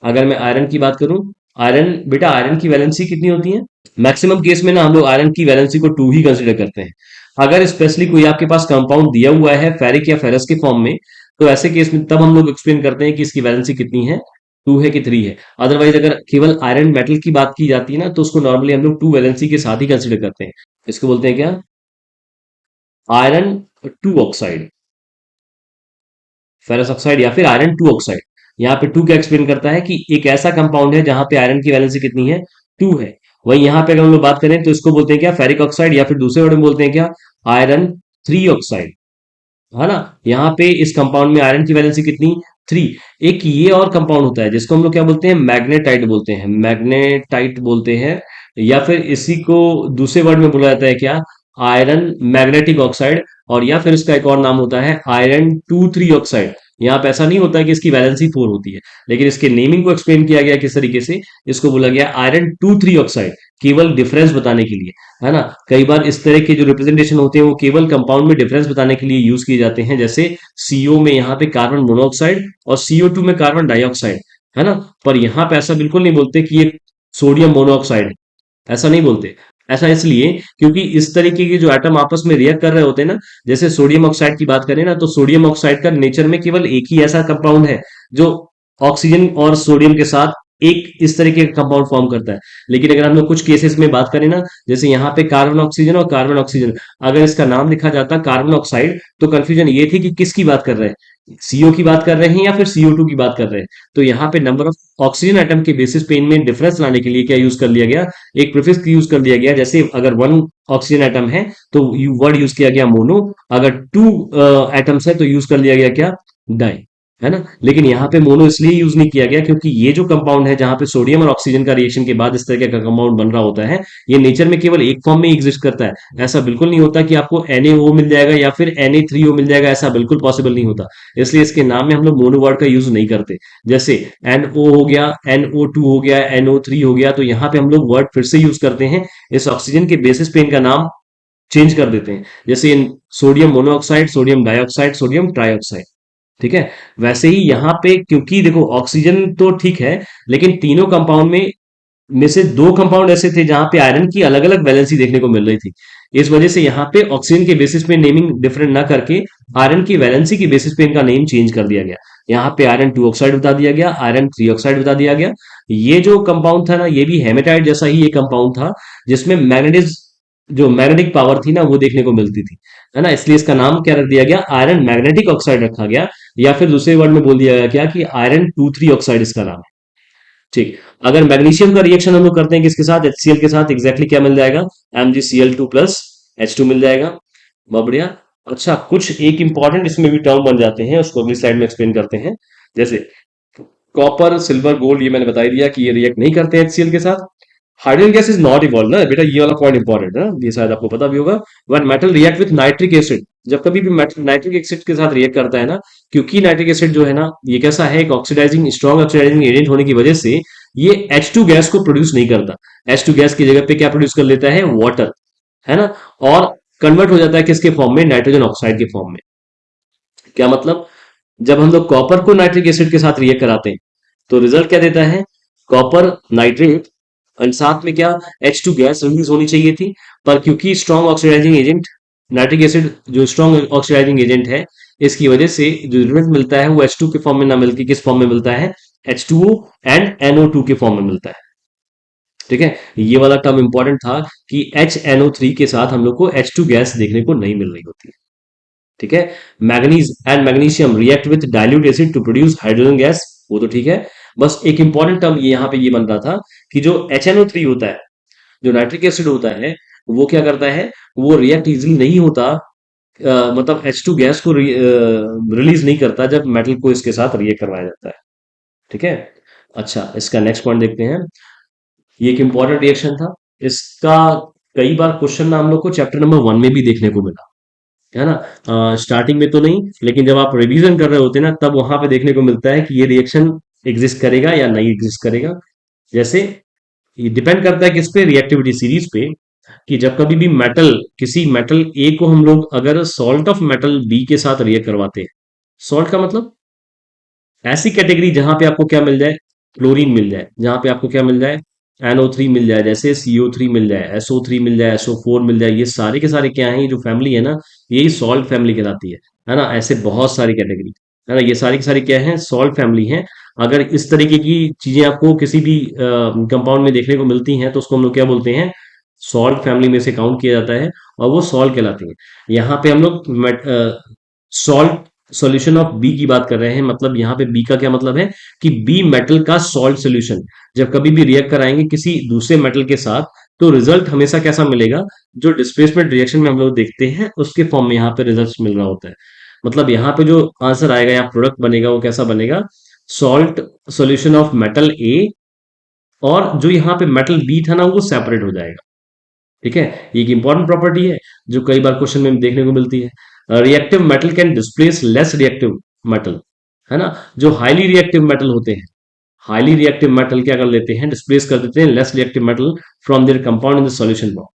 Speaker 1: अगर मैं आयरन की बात करूं, आयरन बेटा, आयरन की वैलेंसी कितनी होती है, मैक्सिमम केस में ना हम लोग आयरन की वैलेंसी को 2 ही कंसिडर करते हैं। अगर स्पेशली कोई आपके पास कंपाउंड दिया हुआ है फेरिक या फेरस के फॉर्म में, तो ऐसे केस में तब हम लोग एक्सप्लेन करते हैं कि इसकी वैलेंसी कितनी है, 2 है कि 3 है। अदरवाइज अगर केवल आयरन मेटल की बात की जाती है ना, तो उसको नॉर्मली हम लोग 2 वैलेंसी के साथ ही कंसिडर करते हैं। इसको बोलते हैं क्या, आयरन 2 ऑक्साइड, फेरस ऑक्साइड या फिर आयरन 2 ऑक्साइड। यहाँ पे 2 क्या एक्सप्लेन करता है कि एक ऐसा कंपाउंड है जहां पे आयरन की वैलेंसी कितनी है, 2 है। वही यहाँ पे अगर हम लोग बात करें तो इसको बोलते हैं क्या, फेरिक ऑक्साइड, या फिर दूसरे वर्ड में बोलते हैं क्या, आयरन थ्री ऑक्साइड, है ना। यहाँ पे इस कंपाउंड में आयरन की वैलेंसी कितनी, थ्री। एक ये और कंपाउंड होता है जिसको हम लोग क्या बोलते हैं, मैग्नेटाइट बोलते हैं, मैग्नेटाइट बोलते हैं, या फिर इसी को दूसरे वर्ड में बोला जाता है क्या, आयरन मैग्नेटिक ऑक्साइड, और या फिर इसका एक और नाम होता है आयरन टू थ्री ऑक्साइड। यहाँ पे ऐसा नहीं होता है कि इसकी वैलेंसी फोर होती है, लेकिन इसके नेमिंग को एक्सप्लेन किया गया किस तरीके से, इसको बोला गया आयरन टू थ्री ऑक्साइड, केवल डिफरेंस बताने के लिए, है ना। कई बार इस तरह के जो रिप्रेजेंटेशन होते हैं वो केवल कंपाउंड में डिफरेंस बताने के लिए यूज किए जाते हैं, जैसे सीओ में यहाँ पे कार्बन मोनोऑक्साइड और CO2 में कार्बन डाइऑक्साइड, है ना। पर यहाँ पे ऐसा बिल्कुल नहीं बोलते कि ये सोडियम मोनोऑक्साइड है, ऐसा नहीं बोलते। ऐसा इसलिए क्योंकि इस तरीके के जो एटम आपस में रिएक्ट कर रहे होते हैं ना, जैसे सोडियम ऑक्साइड की बात करें ना, तो सोडियम ऑक्साइड का नेचर में केवल एक ही ऐसा कंपाउंड है जो ऑक्सीजन और सोडियम के साथ एक इस तरीके का कंपाउंड फॉर्म करता है। लेकिन अगर हम लोग कुछ केसेस में बात करें ना, जैसे यहाँ पे कार्बन ऑक्सीजन और कार्बन ऑक्सीजन, अगर इसका नाम लिखा जाता कार्बन ऑक्साइड, तो कंफ्यूजन ये थी कि किसकी बात कर रहे हैं, सीओ की बात कर रहे हैं या फिर CO2 की बात कर रहे हैं। तो यहाँ पे नंबर ऑफ ऑक्सीजन एटम के बेसिस पे इनमें डिफरेंस लाने के लिए क्या यूज कर लिया गया, एक प्रीफिक्स यूज कर दिया गया। जैसे अगर वन ऑक्सीजन एटम है तो वर्ड यूज किया गया मोनो, अगर टू एटम्स है तो यूज कर लिया गया क्या, डाई, है ना। लेकिन यहाँ पे मोनो इसलिए यूज नहीं किया गया क्योंकि ये जो कंपाउंड है जहां पे सोडियम और ऑक्सीजन का रिएक्शन के बाद इस तरह का कंपाउंड बन रहा होता है, ये नेचर में केवल एक फॉर्म में एग्जिस्ट करता है। ऐसा बिल्कुल नहीं होता कि आपको NaO मिल जाएगा या फिर Na3O मिल जाएगा, ऐसा बिल्कुल पॉसिबल नहीं होता। इसलिए इसके नाम में हम लोग मोनो वर्ड का यूज नहीं करते। जैसे NO हो गया, NO2 हो गया, NO3 हो गया, तो यहाँ पे हम लोग वर्ड फिर से यूज करते हैं, इस ऑक्सीजन के बेसिस पे इनका नाम चेंज कर देते हैं। जैसे इन sodium monoxide, sodium dioxide, sodium trioxide, ठीक है। वैसे ही यहाँ पे क्योंकि देखो ऑक्सीजन तो ठीक है, लेकिन तीनों कंपाउंड में से दो कंपाउंड ऐसे थे जहां पे आयरन की अलग अलग वैलेंसी देखने को मिल रही थी। इस वजह से यहाँ पे ऑक्सीजन के बेसिस पे नेमिंग डिफरेंट ना करके आयरन की वैलेंसी के बेसिस पे इनका नेम चेंज कर दिया गया। यहाँ पे आयरन टू ऑक्साइड बता दिया गया, आयरन थ्री ऑक्साइड बता दिया गया। ये जो कंपाउंड था ना, ये भी हेमेटाइट जैसा ही एक कंपाउंड था, जिसमें मैग्नेटिज जो मैग्नेटिक पावर थी ना वो देखने को मिलती थी, है ना। इसलिए इसका नाम क्या रख दिया गया, आयरन मैग्नेटिक ऑक्साइड रखा गया, या फिर दूसरे वर्ड में बोल दिया गया क्या कि आयरन टू थ्री ऑक्साइड इसका नाम है। ठीक। अगर मैग्नीशियम का रिएक्शन हम लोग करते हैं किसके साथ, HCl के साथ, एग्जैक्टली क्या मिल जाएगा, MgCl2 प्लस H2 मिल जाएगा। बहुत बढ़िया। अच्छा, कुछ एक इंपॉर्टेंट इसमें भी टर्म बन जाते हैं, उसको अगली स्लाइड में एक्सप्लेन करते हैं। जैसे कॉपर, सिल्वर, गोल्ड, ये मैंने बता ही दिया कि ये रिएक्ट नहीं करते HCl के साथ। Hydrogen gas is not evolve ना बेटा, ये वाला पॉइंट इंपॉर्टेंट है, ये शायद आपको पता भी होगा। When metal react with nitric acid, जब कभी भी मेटल नाइट्रिक एसिड के साथ रिएक्ट करता है ना, क्योंकि नाइट्रिक एसिड जो है ना, ये कैसा है, एक ऑक्सीडाइजिंग, स्ट्रॉन्ग ऑक्सीडाइजिंग एजेंट होने की वजह से ये H2 गैस को प्रोड्यूस नहीं करता। H2 गैस की जगह पे क्या प्रोड्यूस कर लेता है, वाटर, है ना। और कन्वर्ट हो जाता है किसके फॉर्म में, नाइट्रोजन ऑक्साइड के फॉर्म में। क्या मतलब, जब हम लोग कॉपर को नाइट्रिक एसिड के साथ रिएक्ट कराते हैं तो रिजल्ट क्या देता है, कॉपर नाइट्रेट, और साथ में क्या, H2 गैस रिलीज होनी चाहिए थी। पर क्योंकि strong oxidising agent nitric acid जो स्ट्रॉन्ग ऑक्सीडाइजिंग एजेंट है, इसकी वजह से जो रिजल्ट मिलता है वो H2 के फॉर्म में ना मिलकर किस फॉर्म में मिलता है, H2O एंड NO2 के फॉर्म में मिलता है। ठीक है, ये वाला टर्म इंपॉर्टेंट था कि HNO3 के साथ हम लोग को H2 गैस देखने को नहीं मिल रही होती है। ठीक है। Manganese and magnesium react with dilute acid to produce hydrogen gas, वो तो ठीक है। बस एक इंपॉर्टेंट टर्म ये यहाँ पे ये बन रहा था कि जो HNO3 होता है, जो नाइट्रिक एसिड होता है, वो क्या करता है, वो रिएक्ट इजिली नहीं होता, मतलब H2 गैस को रिलीज नहीं करता जब मेटल को इसके साथ रिएक्ट करवाया जाता है। ठीक है। अच्छा, इसका नेक्स्ट पॉइंट देखते हैं। ये एक इंपॉर्टेंट रिएक्शन था, इसका कई बार क्वेश्चन ना हम लोग को चैप्टर नंबर 1 में भी देखने को मिला, है ना। स्टार्टिंग में तो नहीं, लेकिन जब आप रिवीजन कर रहे होते हैं ना, तब वहां पे देखने को मिलता है कि ये रिएक्शन एग्जिस्ट करेगा या नहीं एग्जिस्ट करेगा। जैसे ये डिपेंड करता है किस पे, रिएक्टिविटी सीरीज पे, कि जब कभी भी मेटल, किसी मेटल ए को हम लोग अगर सॉल्ट ऑफ मेटल बी के साथ रिएक्ट करवाते हैं, सॉल्ट का मतलब ऐसी कैटेगरी जहां पे आपको क्या मिल जाए, क्लोरीन मिल जाए, जहां पे आपको क्या मिल जाए, NO3 मिल जाए, जैसे CO3 मिल जाए, SO3 मिल जाए, SO4 मिल जाए, ये सारे के सारे क्या हैं, ये जो फैमिली है ना, यही सॉल्ट फैमिली कहलाती है ना। ऐसे बहुत सारी कैटेगरी, है ना, ये सारी की सारी क्या है, सॉल्ट फैमिली है। अगर इस तरीके की चीजें आपको किसी भी कंपाउंड में देखने को मिलती हैं तो उसको हम लोग क्या बोलते हैं, सॉल्ट फैमिली में से काउंट किया जाता है, और वो सॉल्ट कहलाती है। यहाँ पे हम लोग सॉल्ट सॉल्यूशन ऑफ बी की बात कर रहे हैं, मतलब यहाँ पे बी का क्या मतलब है कि बी मेटल का सॉल्ट सॉल्यूशन। जब कभी भी रिएक्ट कराएंगे किसी दूसरे मेटल के साथ, तो रिजल्ट हमेशा कैसा मिलेगा, जो डिस्प्लेसमेंट रिएक्शन में हम लोग देखते हैं उसके फॉर्म में यहाँ पे रिजल्ट मिल रहा होता है। मतलब यहाँ पे जो आंसर आएगा या प्रोडक्ट बनेगा वो कैसा बनेगा, सॉल्ट सॉल्यूशन ऑफ मेटल ए, और जो यहाँ पे मेटल बी था ना वो सेपरेट हो जाएगा। ठीक है, ये एक इंपॉर्टेंट प्रॉपर्टी है जो कई बार क्वेश्चन में देखने को मिलती है। Reactive metal can displace less reactive metal, है ना। जो हाईली रिएक्टिव मेटल होते हैं, हाईली रिएक्टिव मेटल क्या कर लेते हैं, डिस्प्लेस कर देते हैं less reactive metal from there compound in the solution box.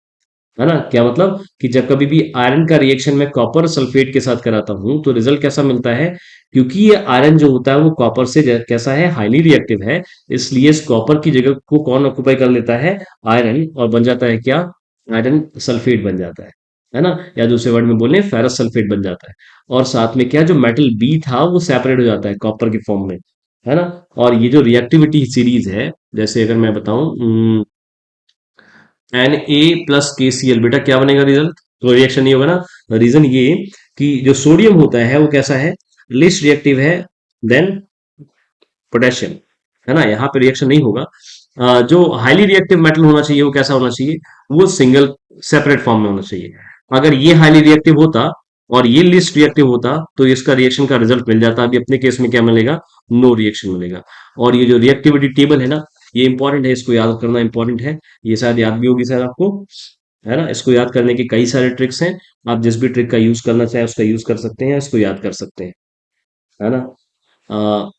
Speaker 1: है ना, क्या मतलब कि जब कभी भी आयरन का रिएक्शन में कॉपर सल्फेट के साथ कराता हूं तो रिजल्ट कैसा मिलता है, क्योंकि ये आयरन जो होता है वो कॉपर से कैसा है, हाईली रिएक्टिव है, इसलिए इस कॉपर की जगह को कौन ऑक्युपाई कर लेता है, आयरन, और बन जाता है क्या, आयरन सल्फेट बन जाता है ना, या दूसरे वर्ड में बोले फेरस सल्फेट बन जाता है। और साथ में क्या, जो मेटल बी था वो सेपरेट हो जाता है कॉपर के फॉर्म में, है ना। और ये जो रिएक्टिविटी सीरीज है, जैसे अगर मैं बताऊं, Na+KCl, बेटा क्या बनेगा रिजल्ट, तो रिएक्शन नहीं होगा ना। रीजन ये कि जो सोडियम होता है वो कैसा है, लिस्ट रिएक्टिव है देन पोटेशियम, है ना, यहाँ पे रिएक्शन नहीं होगा। जो हाईली रिएक्टिव मेटल होना चाहिए वो कैसा होना चाहिए, वो सिंगल सेपरेट फॉर्म में होना चाहिए। अगर ये हाईली रिएक्टिव होता और ये लिस्ट रिएक्टिव होता तो इसका रिएक्शन का रिजल्ट मिल जाता। अभी अपने केस में क्या मिलेगा, नो रिएक्शन मिलेगा। और ये जो रिएक्टिविटी टेबल है ना, ये इंपॉर्टेंट है, इसको याद करना इंपॉर्टेंट है। ये शायद याद भी होगी शायद आपको, है ना। इसको याद करने के कई सारे ट्रिक्स हैं, आप जिस भी ट्रिक का यूज करना चाहें उसका यूज कर सकते हैं, इसको याद कर सकते हैं, है ना। अ,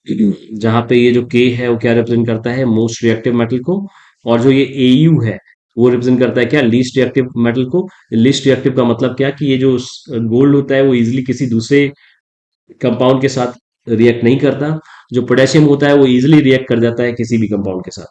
Speaker 1: जहाँ पे ये जो के है वो क्या रिप्रेजेंट करता है, मोस्ट रिएक्टिव मेटल को, और जो ये एयू है वो रिप्रेजेंट करता है क्या, लीस्ट रिएक्टिव मेटल को। लीस्ट रिएक्टिव का मतलब क्या कि ये जो गोल्ड होता है वो इजीली किसी दूसरे कंपाउंड के साथ रिएक्ट नहीं करता। जो पोटेशियम होता है वो इजीली रिएक्ट कर जाता है किसी भी कंपाउंड के साथ,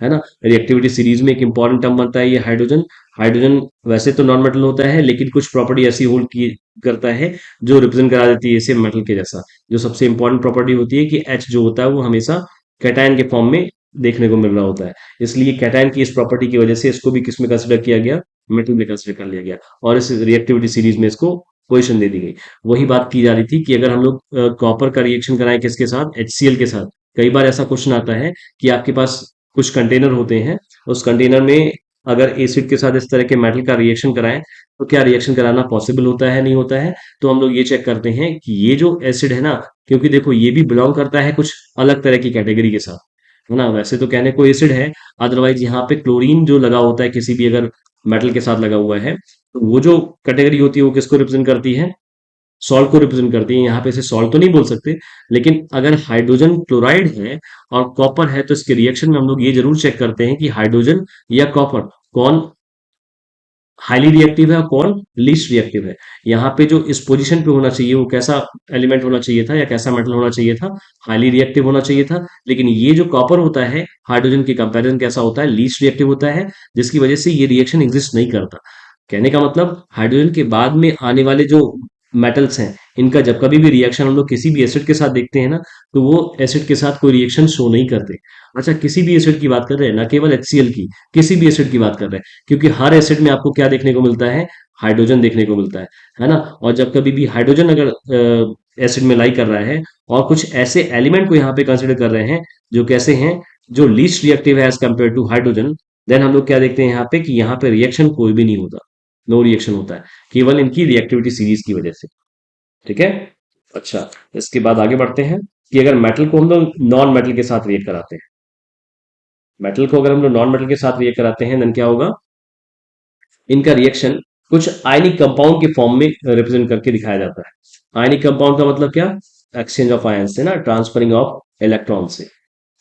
Speaker 1: है ना। रिएक्टिविटी सीरीज में एक इंपॉर्टेंट टर्म बनता है ये हाइड्रोजन। हाइड्रोजन वैसे तो नॉन मेटल होता है, लेकिन कुछ प्रॉपर्टी ऐसी होल्ड की करता है जो रिप्रेजेंट करा देती है इसे मेटल के जैसा। जो सबसे इंपॉर्टेंट प्रॉपर्टी होती है कि एच जो होता है वो हमेशा कैटायन के फॉर्म में देखने को मिल रहा होता है, इसलिए कैटायन की इस प्रॉपर्टी की वजह से इसको भी किसमें कंसिडर किया गया, मेटल में कंसिडर कर लिया गया, और इस रिएक्टिविटी सीरीज में इसको पोजिशन दे दी गई। वही बात की जा रही थी कि अगर हम लोग कॉपर का रिएक्शन कराएं किसके साथ, HCl के साथ। कई बार ऐसा क्वेश्चन आता है कि आपके पास कुछ कंटेनर होते हैं, उस कंटेनर में अगर एसिड के साथ इस तरह के मेटल का रिएक्शन कराएं तो क्या रिएक्शन कराना पॉसिबल होता है, नहीं होता है। तो हम लोग ये चेक करते हैं कि ये जो एसिड है ना, क्योंकि देखो ये भी बिलोंग करता है कुछ अलग तरह की कैटेगरी के साथ, है ना। वैसे तो कहने को एसिड है, अदरवाइज यहाँ पे क्लोरीन जो लगा होता है किसी भी अगर मेटल के साथ लगा हुआ है, तो वो जो कैटेगरी होती है वो किसको रिप्रेजेंट करती है, सॉल्ट को रिप्रेजेंट करती है। यहाँ पे इसे सॉल्ट तो नहीं बोल सकते, लेकिन अगर हाइड्रोजन क्लोराइड है और कॉपर है तो इसके रिएक्शन में हम लोग ये जरूर चेक करते हैं कि हाइड्रोजन या कॉपर कौन हाईली रिएक्टिव है और कौन लीस्ट रिएक्टिव है। यहाँ पे जो इस पोजीशन पे होना चाहिए वो कैसा एलिमेंट होना चाहिए था या कैसा मेटल होना चाहिए था, हाईली रिएक्टिव होना चाहिए था। लेकिन ये जो कॉपर होता है हाइड्रोजन के कंपैरिजन कैसा होता है, लीस्ट रिएक्टिव होता है, जिसकी वजह से ये रिएक्शन एग्जिस्ट नहीं करता। कहने का मतलब हाइड्रोजन के बाद में आने वाले जो मेटल्स हैं, इनका जब कभी भी रिएक्शन हम लोग किसी भी एसिड के साथ देखते हैं ना, तो वो एसिड के साथ कोई रिएक्शन शो नहीं करते। अच्छा, किसी भी एसिड की बात कर रहे हैं ना, केवल HCl की, किसी भी एसिड की बात कर रहे हैं, क्योंकि हर एसिड में आपको क्या देखने को मिलता है, हाइड्रोजन देखने को मिलता है ना। और जब कभी भी हाइड्रोजन अगर एसिड में लाई कर रहा है और कुछ ऐसे एलिमेंट को यहाँ पे कंसिडर कर रहे हैं जो कैसे हैं, जो लीस्ट रिएक्टिव है as compare to hydrogen, then हम लोग क्या देखते हैं यहाँ पे कि यहाँ पे रिएक्शन कोई भी नहीं होता, नो रिएक्शन होता है, केवल इनकी रिएक्टिविटी सीरीज की वजह से। ठीक है। अच्छा, इसके बाद आगे बढ़ते हैं कि अगर मेटल को हम लोग नॉन मेटल के साथ रिएक्ट कराते हैं, मेटल को अगर हम लोग नॉन मेटल के साथ रिएक्ट कराते हैं देन क्या होगा, इनका रिएक्शन कुछ आयनिक कंपाउंड के फॉर्म में रिप्रेजेंट करके दिखाया जाता है। आयनिक कंपाउंड का मतलब क्या, एक्सचेंज ऑफ आयन से ना, ट्रांसफरिंग ऑफ इलेक्ट्रॉन से,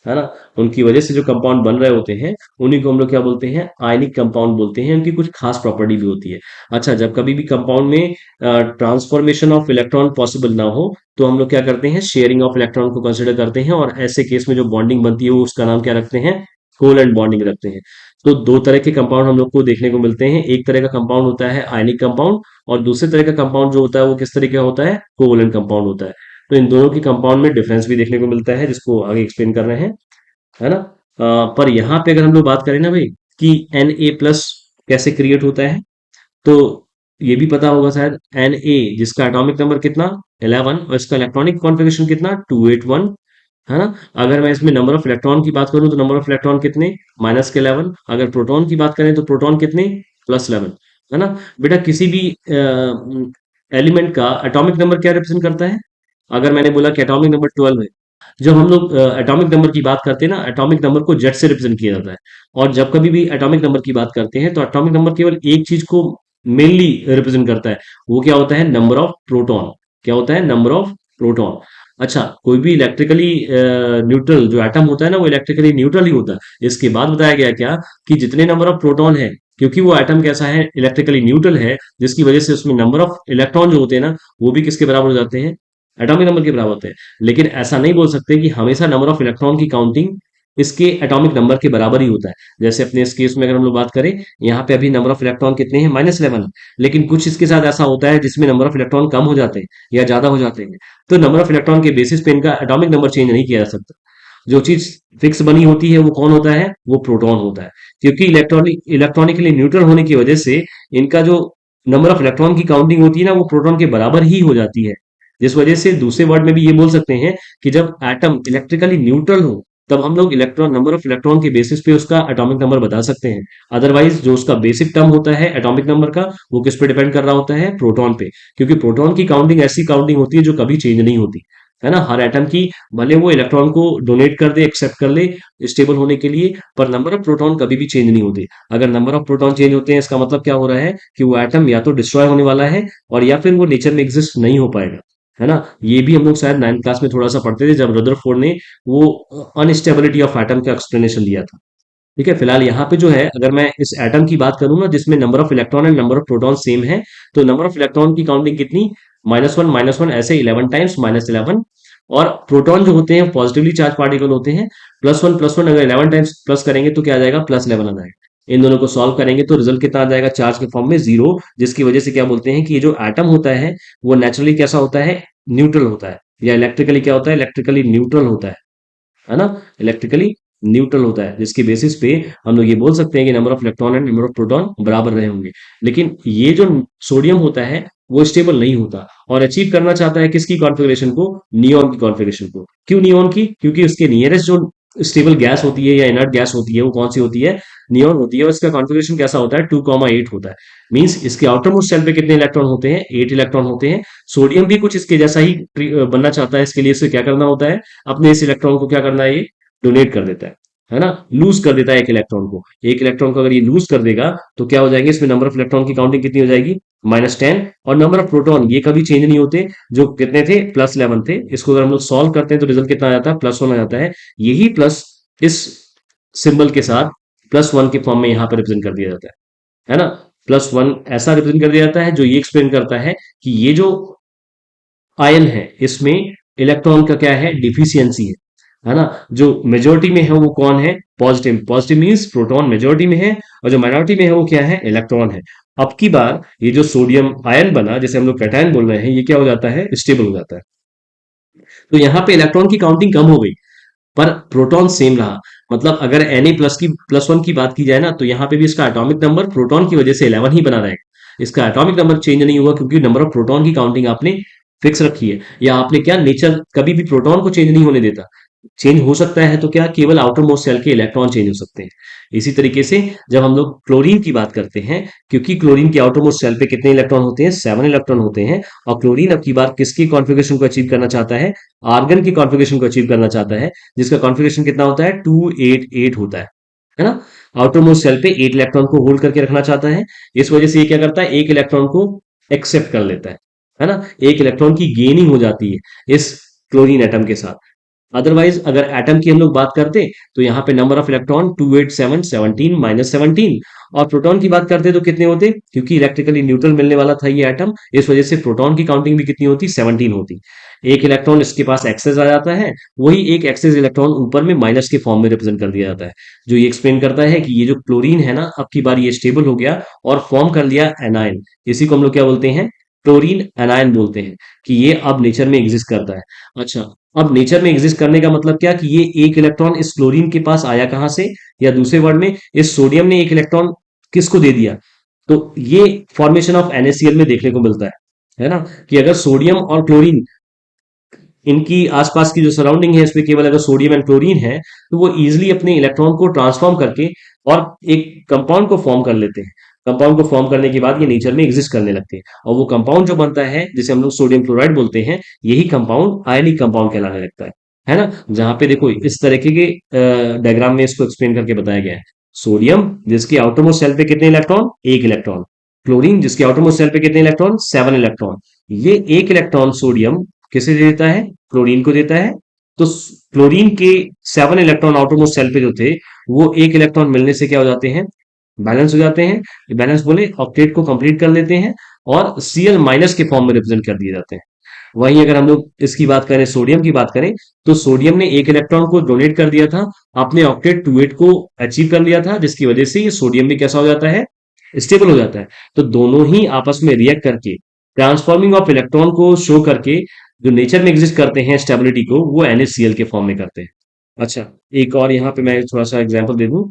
Speaker 1: है ना। उनकी वजह से जो कंपाउंड बन रहे होते हैं उन्हीं को हम लोग क्या बोलते हैं, आयनिक कंपाउंड बोलते हैं। उनकी कुछ खास प्रॉपर्टी भी होती है। अच्छा, जब कभी भी कंपाउंड में ट्रांसफॉर्मेशन ऑफ इलेक्ट्रॉन पॉसिबल ना हो तो हम लोग क्या करते हैं, शेयरिंग ऑफ इलेक्ट्रॉन को कंसिडर करते हैं, और ऐसे केस में जो बॉन्डिंग बनती है वो उसका नाम क्या रखते हैं, कोवेलेंट बॉन्डिंग रखते हैं। तो दो तरह के कंपाउंड हम लोग को देखने को मिलते हैं, एक तरह का कंपाउंड होता है आयनिक कंपाउंड, और दूसरे तरह का कंपाउंड जो होता है वो किस तरह का होता है, कोवेलेंट कंपाउंड होता है। तो इन दोनों के कंपाउंड में डिफरेंस भी देखने को मिलता है, जिसको आगे एक्सप्लेन कर रहे हैं, है ना। पर यहाँ पे अगर हम लोग बात करें ना भाई कि Na+ कैसे क्रिएट होता है, तो ये भी पता होगा शायद Na, जिसका एटॉमिक नंबर कितना 11 और इसका इलेक्ट्रॉनिक कॉन्फ़िगरेशन कितना 281, है ना। अगर मैं इसमें नंबर ऑफ इलेक्ट्रॉन की बात करूं तो नंबर ऑफ इलेक्ट्रॉन कितने -11। अगर प्रोटॉन की बात करें तो प्रोटॉन कितने +11, है ना। बेटा किसी भी एलिमेंट का एटॉमिक नंबर क्या रिप्रेजेंट करता है? अगर मैंने बोला कि एटॉमिक नंबर 12 है, जब हम लोग एटॉमिक नंबर की बात करते हैं ना, एटॉमिक नंबर को जेड से रिप्रेजेंट किया जाता है। और जब कभी भी एटॉमिक नंबर की बात करते हैं तो एटॉमिक नंबर केवल एक चीज को मेनली रिप्रेजेंट करता है, वो क्या होता है? Number of proton. क्या होता है? Number of proton. अच्छा, कोई भी इलेक्ट्रिकली न्यूट्रल जो एटम होता है ना, वो इलेक्ट्रिकली न्यूट्रल ही होता है। इसके बाद बताया गया क्या कि जितने नंबर ऑफ प्रोटॉन है, क्योंकि वो एटम कैसा है? इलेक्ट्रिकली न्यूट्रल है, जिसकी वजह से उसमें नंबर ऑफ इलेक्ट्रॉन जो होते हैं ना, वो भी किसके बराबर हो जाते हैं? एटॉमिक नंबर के बराबर होते हैं। लेकिन ऐसा नहीं बोल सकते कि हमेशा नंबर ऑफ इलेक्ट्रॉन की काउंटिंग इसके एटॉमिक नंबर के बराबर ही होता है। जैसे अपने इस केस में अगर हम लोग बात करें, यहाँ पे अभी नंबर ऑफ इलेक्ट्रॉन कितने हैं? -11। लेकिन कुछ इसके साथ ऐसा होता है जिसमें नंबर ऑफ इलेक्ट्रॉन कम हो जाते हैं या ज्यादा हो जाते हैं, तो नंबर ऑफ इलेक्ट्रॉन के बेसिस पे इनका एटॉमिक नंबर चेंज नहीं किया जा सकता। जो चीज फिक्स बनी होती है वो कौन होता है? वो प्रोटॉन होता है। क्योंकि इलेक्ट्रॉनिकली न्यूट्रल होने की वजह से इनका जो नंबर ऑफ इलेक्ट्रॉन की काउंटिंग होती है ना, वो प्रोटॉन के बराबर ही हो जाती है। जिस वजह से दूसरे वर्ड में भी ये बोल सकते हैं कि जब एटम इलेक्ट्रिकली न्यूट्रल हो, तब हम लोग इलेक्ट्रॉन नंबर ऑफ इलेक्ट्रॉन के बेसिस पे उसका एटॉमिक नंबर बता सकते हैं। अदरवाइज जो उसका बेसिक टर्म होता है एटॉमिक नंबर का, वो किस पे डिपेंड कर रहा होता है? प्रोटॉन पे। क्योंकि प्रोटॉन की काउंटिंग ऐसी काउंटिंग होती है जो कभी चेंज नहीं होती, है ना। हर एटम की, भले वो इलेक्ट्रॉन को डोनेट कर दे, एक्सेप्ट कर ले स्टेबल होने के लिए, पर नंबर ऑफ प्रोटॉन कभी भी चेंज नहीं होते। अगर नंबर ऑफ प्रोटॉन चेंज होते हैं, इसका मतलब क्या हो रहा है कि वो एटम या तो डिस्ट्रॉय होने वाला है, और या फिर वो नेचर में एग्जिस्ट नहीं हो पाएगा, है ना। ये भी हम लोग शायद 9th क्लास में थोड़ा सा पढ़ते थे, जब रदरफोर्ड ने वो अनस्टेबिलिटी ऑफ एटम का एक्सप्लेनेशन दिया था। ठीक है, फिलहाल यहाँ पे जो है, अगर मैं इस एटम की बात करूँ ना, जिसमें number of electron and number of proton same है, तो नंबर ऑफ इलेक्ट्रॉन की काउंटिंग कितनी? -1 ऐसे 11 टाइम्स -11। और प्रोटॉन जो होते हैं पॉजिटिवली चार्ज पार्टिकल होते हैं। +1 अगर 11 टाइम्स प्लस करेंगे तो क्या आ जाएगा? +11 आ जाएगा। इन दोनों को सॉल्व करेंगे तो रिजल्ट कितना आ जाएगा? चार्ज के फॉर्म में 0। जिसकी वजह से क्या बोलते हैं कि ये जो एटम होता है वो नेचुरली कैसा होता है? न्यूट्रल होता है। या इलेक्ट्रिकली क्या होता है? इलेक्ट्रिकली न्यूट्रल होता है ना। इलेक्ट्रिकली न्यूट्रल होता है, जिसके बेसिस पे हम लोग ये बोल सकते हैं कि number of electron and number of proton बराबर रहे होंगे। लेकिन ये जो सोडियम होता है वो स्टेबल नहीं होता, और अचीव करना चाहता है किसकी कॉन्फ़िगरेशन को? नियॉन की कॉन्फ़िगरेशन को। क्यों नियॉन की? क्योंकि उसके नियरेस्ट जो स्टेबल गैस होती है या इनर्ट गैस होती है, वो कौन सी होती है? नियॉन होती है। और इसका कॉन्फ़िगरेशन कैसा होता है? 2,8 होता है। मींस इसके आउटर मोस्ट शेल पे कितने इलेक्ट्रॉन होते हैं? 8 इलेक्ट्रॉन होते हैं। सोडियम भी कुछ इसके जैसा ही बनना चाहता है। इसके लिए इसे क्या करना होता है? अपने इस इलेक्ट्रॉन को क्या करना है? ये डोनेट कर देता है ना। लूज कर देता है एक इलेक्ट्रॉन को। एक इलेक्ट्रॉन को अगर ये लूज कर देगा तो क्या हो जाएंगे? इसमें नंबर ऑफ इलेक्ट्रॉन की काउंटिंग कितनी हो जाएगी? -10। और नंबर ऑफ प्रोटॉन ये कभी चेंज नहीं होते, जो कितने थे? +11 थे। इसको अगर हम लोग सॉल्व करते हैं तो रिजल्ट कितना आ जाता है? +1 आ जाता है। यही प्लस इस सिंबल के साथ +1 के फॉर्म में यहाँ पर रिप्रेजेंट कर दिया जाता है ना। +1 ऐसा रिप्रेजेंट कर दिया जाता है जो ये एक्सप्लेन करता है कि ये जो आयन है इसमें इलेक्ट्रॉन का क्या है? डिफिशियंसी है ना। जो मेजोरिटी में है वो कौन है? Positive. Positive means proton majority में है, और जो माइनॉरिटी में है वो क्या है? इलेक्ट्रॉन है। अब की बार ये जो सोडियम आयन बना, जैसे हम लोग कैटायन बोल रहे हैं, ये क्या हो जाता है? स्टेबल हो जाता है। तो यहाँ पे इलेक्ट्रॉन की काउंटिंग कम हो गई, पर प्रोटॉन सेम रहा। मतलब अगर Na प्लस की +1 की बात की जाए ना, तो यहाँ पे भी इसका एटॉमिक नंबर प्रोटॉन की वजह से 11 ही बना रहेगा। इसका एटॉमिक नंबर चेंज नहीं हुआ, क्योंकि नंबर ऑफ प्रोटॉन की काउंटिंग आपने फिक्स रखी है। या आपने क्या, नेचर कभी भी प्रोटॉन को चेंज नहीं होने देता। चेंज हो सकता है तो क्या, केवल आउटर मोस्ट शेल के इलेक्ट्रॉन चेंज हो सकते हैं। इसी तरीके से जब हम लोग क्लोरीन की बात करते हैं, क्योंकि क्लोरीन के आउटर मोस्ट शेल पे कितने इलेक्ट्रॉन होते हैं? 7 इलेक्ट्रॉन होते हैं। और क्लोरीन अब की बार किसकी कॉन्फ़िगरेशन को अचीव करना चाहता है? आर्गन की कॉन्फ़िगरेशन को अचीव करना चाहता है, जिसका कॉन्फ़िगरेशन कितना होता है? 288 होता है ना। आउटर मोस्ट शेल पे 8 इलेक्ट्रॉन को होल्ड करके रखना चाहता है। इस वजह से ये क्या करता है? एक इलेक्ट्रॉन को एक्सेप्ट कर लेता है ना। एक इलेक्ट्रॉन की गेनिंग हो जाती है इस क्लोरीन एटम के साथ। अदरवाइज अगर एटम की हम लोग बात करते, तो यहाँ पे नंबर ऑफ इलेक्ट्रॉन 287, 17 -17। और प्रोटॉन की बात करते तो कितने होते? क्योंकि इलेक्ट्रिकली न्यूट्रल मिलने वाला था ये एटम, इस वजह से प्रोटॉन की काउंटिंग भी कितनी होती? 17 होती। एक इलेक्ट्रॉन इसके पास एक्सेस आ जाता है, वही एक एक्सेस इलेक्ट्रॉन ऊपर में माइनस के फॉर्म में रिप्रेजेंट कर दिया जाता है। जो ये एक्सप्लेन करता है कि ये जो क्लोरीन है ना, अब की बार ये स्टेबल हो गया और फॉर्म कर लिया एनायन। इसी को हम लोग क्या बोलते हैं? क्लोरीन एनायन बोलते हैं, कि ये अब नेचर में एग्जिस्ट करता है। अच्छा, अब नेचर में एग्जिस्ट करने का मतलब क्या, कि ये एक इलेक्ट्रॉन इस क्लोरीन के पास आया कहां से? या दूसरे वर्ड में, इस सोडियम ने एक इलेक्ट्रॉन किसको दे दिया? तो ये फॉर्मेशन ऑफ NaCl में देखने को मिलता है ना, कि अगर सोडियम और क्लोरीन, इनकी आसपास की जो सराउंडिंग है इसमें केवल अगर सोडियम एंड क्लोरीन है, तो वो इजिली अपने इलेक्ट्रॉन को ट्रांसफॉर्म करके और एक कंपाउंड को फॉर्म कर लेते हैं। कंपाउंड को फॉर्म करने के बाद ये नेचर में एग्जिस्ट करने लगते हैं, और वो कंपाउंड जो बनता है जिसे हम लोग सोडियम क्लोराइड बोलते हैं, यही कंपाउंड आयनिक कंपाउंड कहलाने लगता है ना। जहां पे देखो इस तरीके के डायग्राम में इसको एक्सप्लेन करके बताया गया है। सोडियम जिसके आउटरमोस्ट शेल पे कितने इलेक्ट्रॉन, एक इलेक्ट्रॉन। क्लोरीन जिसके आउटरमोस्ट शेल पे कितने इलेक्ट्रॉन, 7 इलेक्ट्रॉन। ये एक इलेक्ट्रॉन सोडियम किसे देता है, क्लोरीन को देता है। तो क्लोरीन के 7 इलेक्ट्रॉन आउटरमोस्ट शेल पे जो थे, वो एक इलेक्ट्रॉन मिलने से क्या हो जाते हैं, बैलेंस हो जाते हैं। बैलेंस बोले ऑक्टेट को कंप्लीट कर लेते हैं और Cl माइनस के फॉर्म में रिप्रेजेंट कर दिए जाते हैं। वहीं अगर हम लोग इसकी बात करें, सोडियम की बात करें, तो सोडियम ने एक इलेक्ट्रॉन को डोनेट कर दिया था, अपने ऑक्टेट 28 को अचीव कर लिया था, जिसकी वजह से ये सोडियम भी कैसा हो जाता है, स्टेबल हो जाता है। तो दोनों ही आपस में रिएक्ट करके ट्रांसफॉर्मिंग ऑफ इलेक्ट्रॉन को शो करके जो नेचर में एग्जिस्ट करते हैं स्टेबिलिटी को, वो NaCl के फॉर्म में करते हैं। अच्छा, एक और यहाँ पे मैं थोड़ा सा एग्जांपल दे दूं।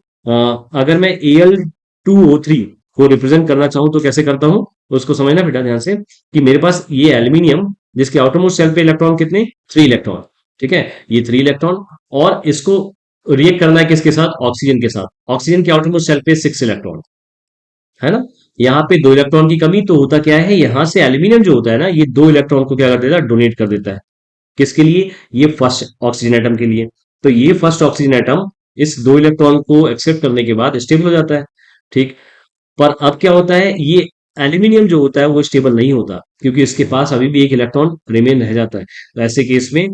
Speaker 1: अगर मैं Al2O3 को रिप्रेजेंट करना चाहूँ तो कैसे करता हूँ, उसको समझना बेटा ध्यान से, कि मेरे पास ये एल्यूमिनियम जिसके आउटरमोस्ट शेल पे इलेक्ट्रॉन कितने, 3 इलेक्ट्रॉन। ठीक है, ये 3 इलेक्ट्रॉन, और इसको रिएक्ट करना है किसके साथ, ऑक्सीजन के साथ। ऑक्सीजन के आउटरमोस्ट शेल पे 6 इलेक्ट्रॉन, है ना। यहाँ पे 2 इलेक्ट्रॉन की कमी, तो होता क्या है, यहाँ से एल्यूमिनियम जो होता है ना, ये 2 इलेक्ट्रॉन को क्या कर देता है, डोनेट कर देता है। किसके लिए, ये फर्स्ट ऑक्सीजन एटम के लिए। तो ये फर्स्ट ऑक्सीजन एटम इस 2 इलेक्ट्रॉन को एक्सेप्ट करने के बाद स्टेबल हो जाता है। ठीक। पर अब क्या होता है, ये एल्यूमिनियम जो होता है वो स्टेबल नहीं होता, क्योंकि इसके पास अभी भी एक इलेक्ट्रॉन रिमेन रह जाता है। तो ऐसे केस में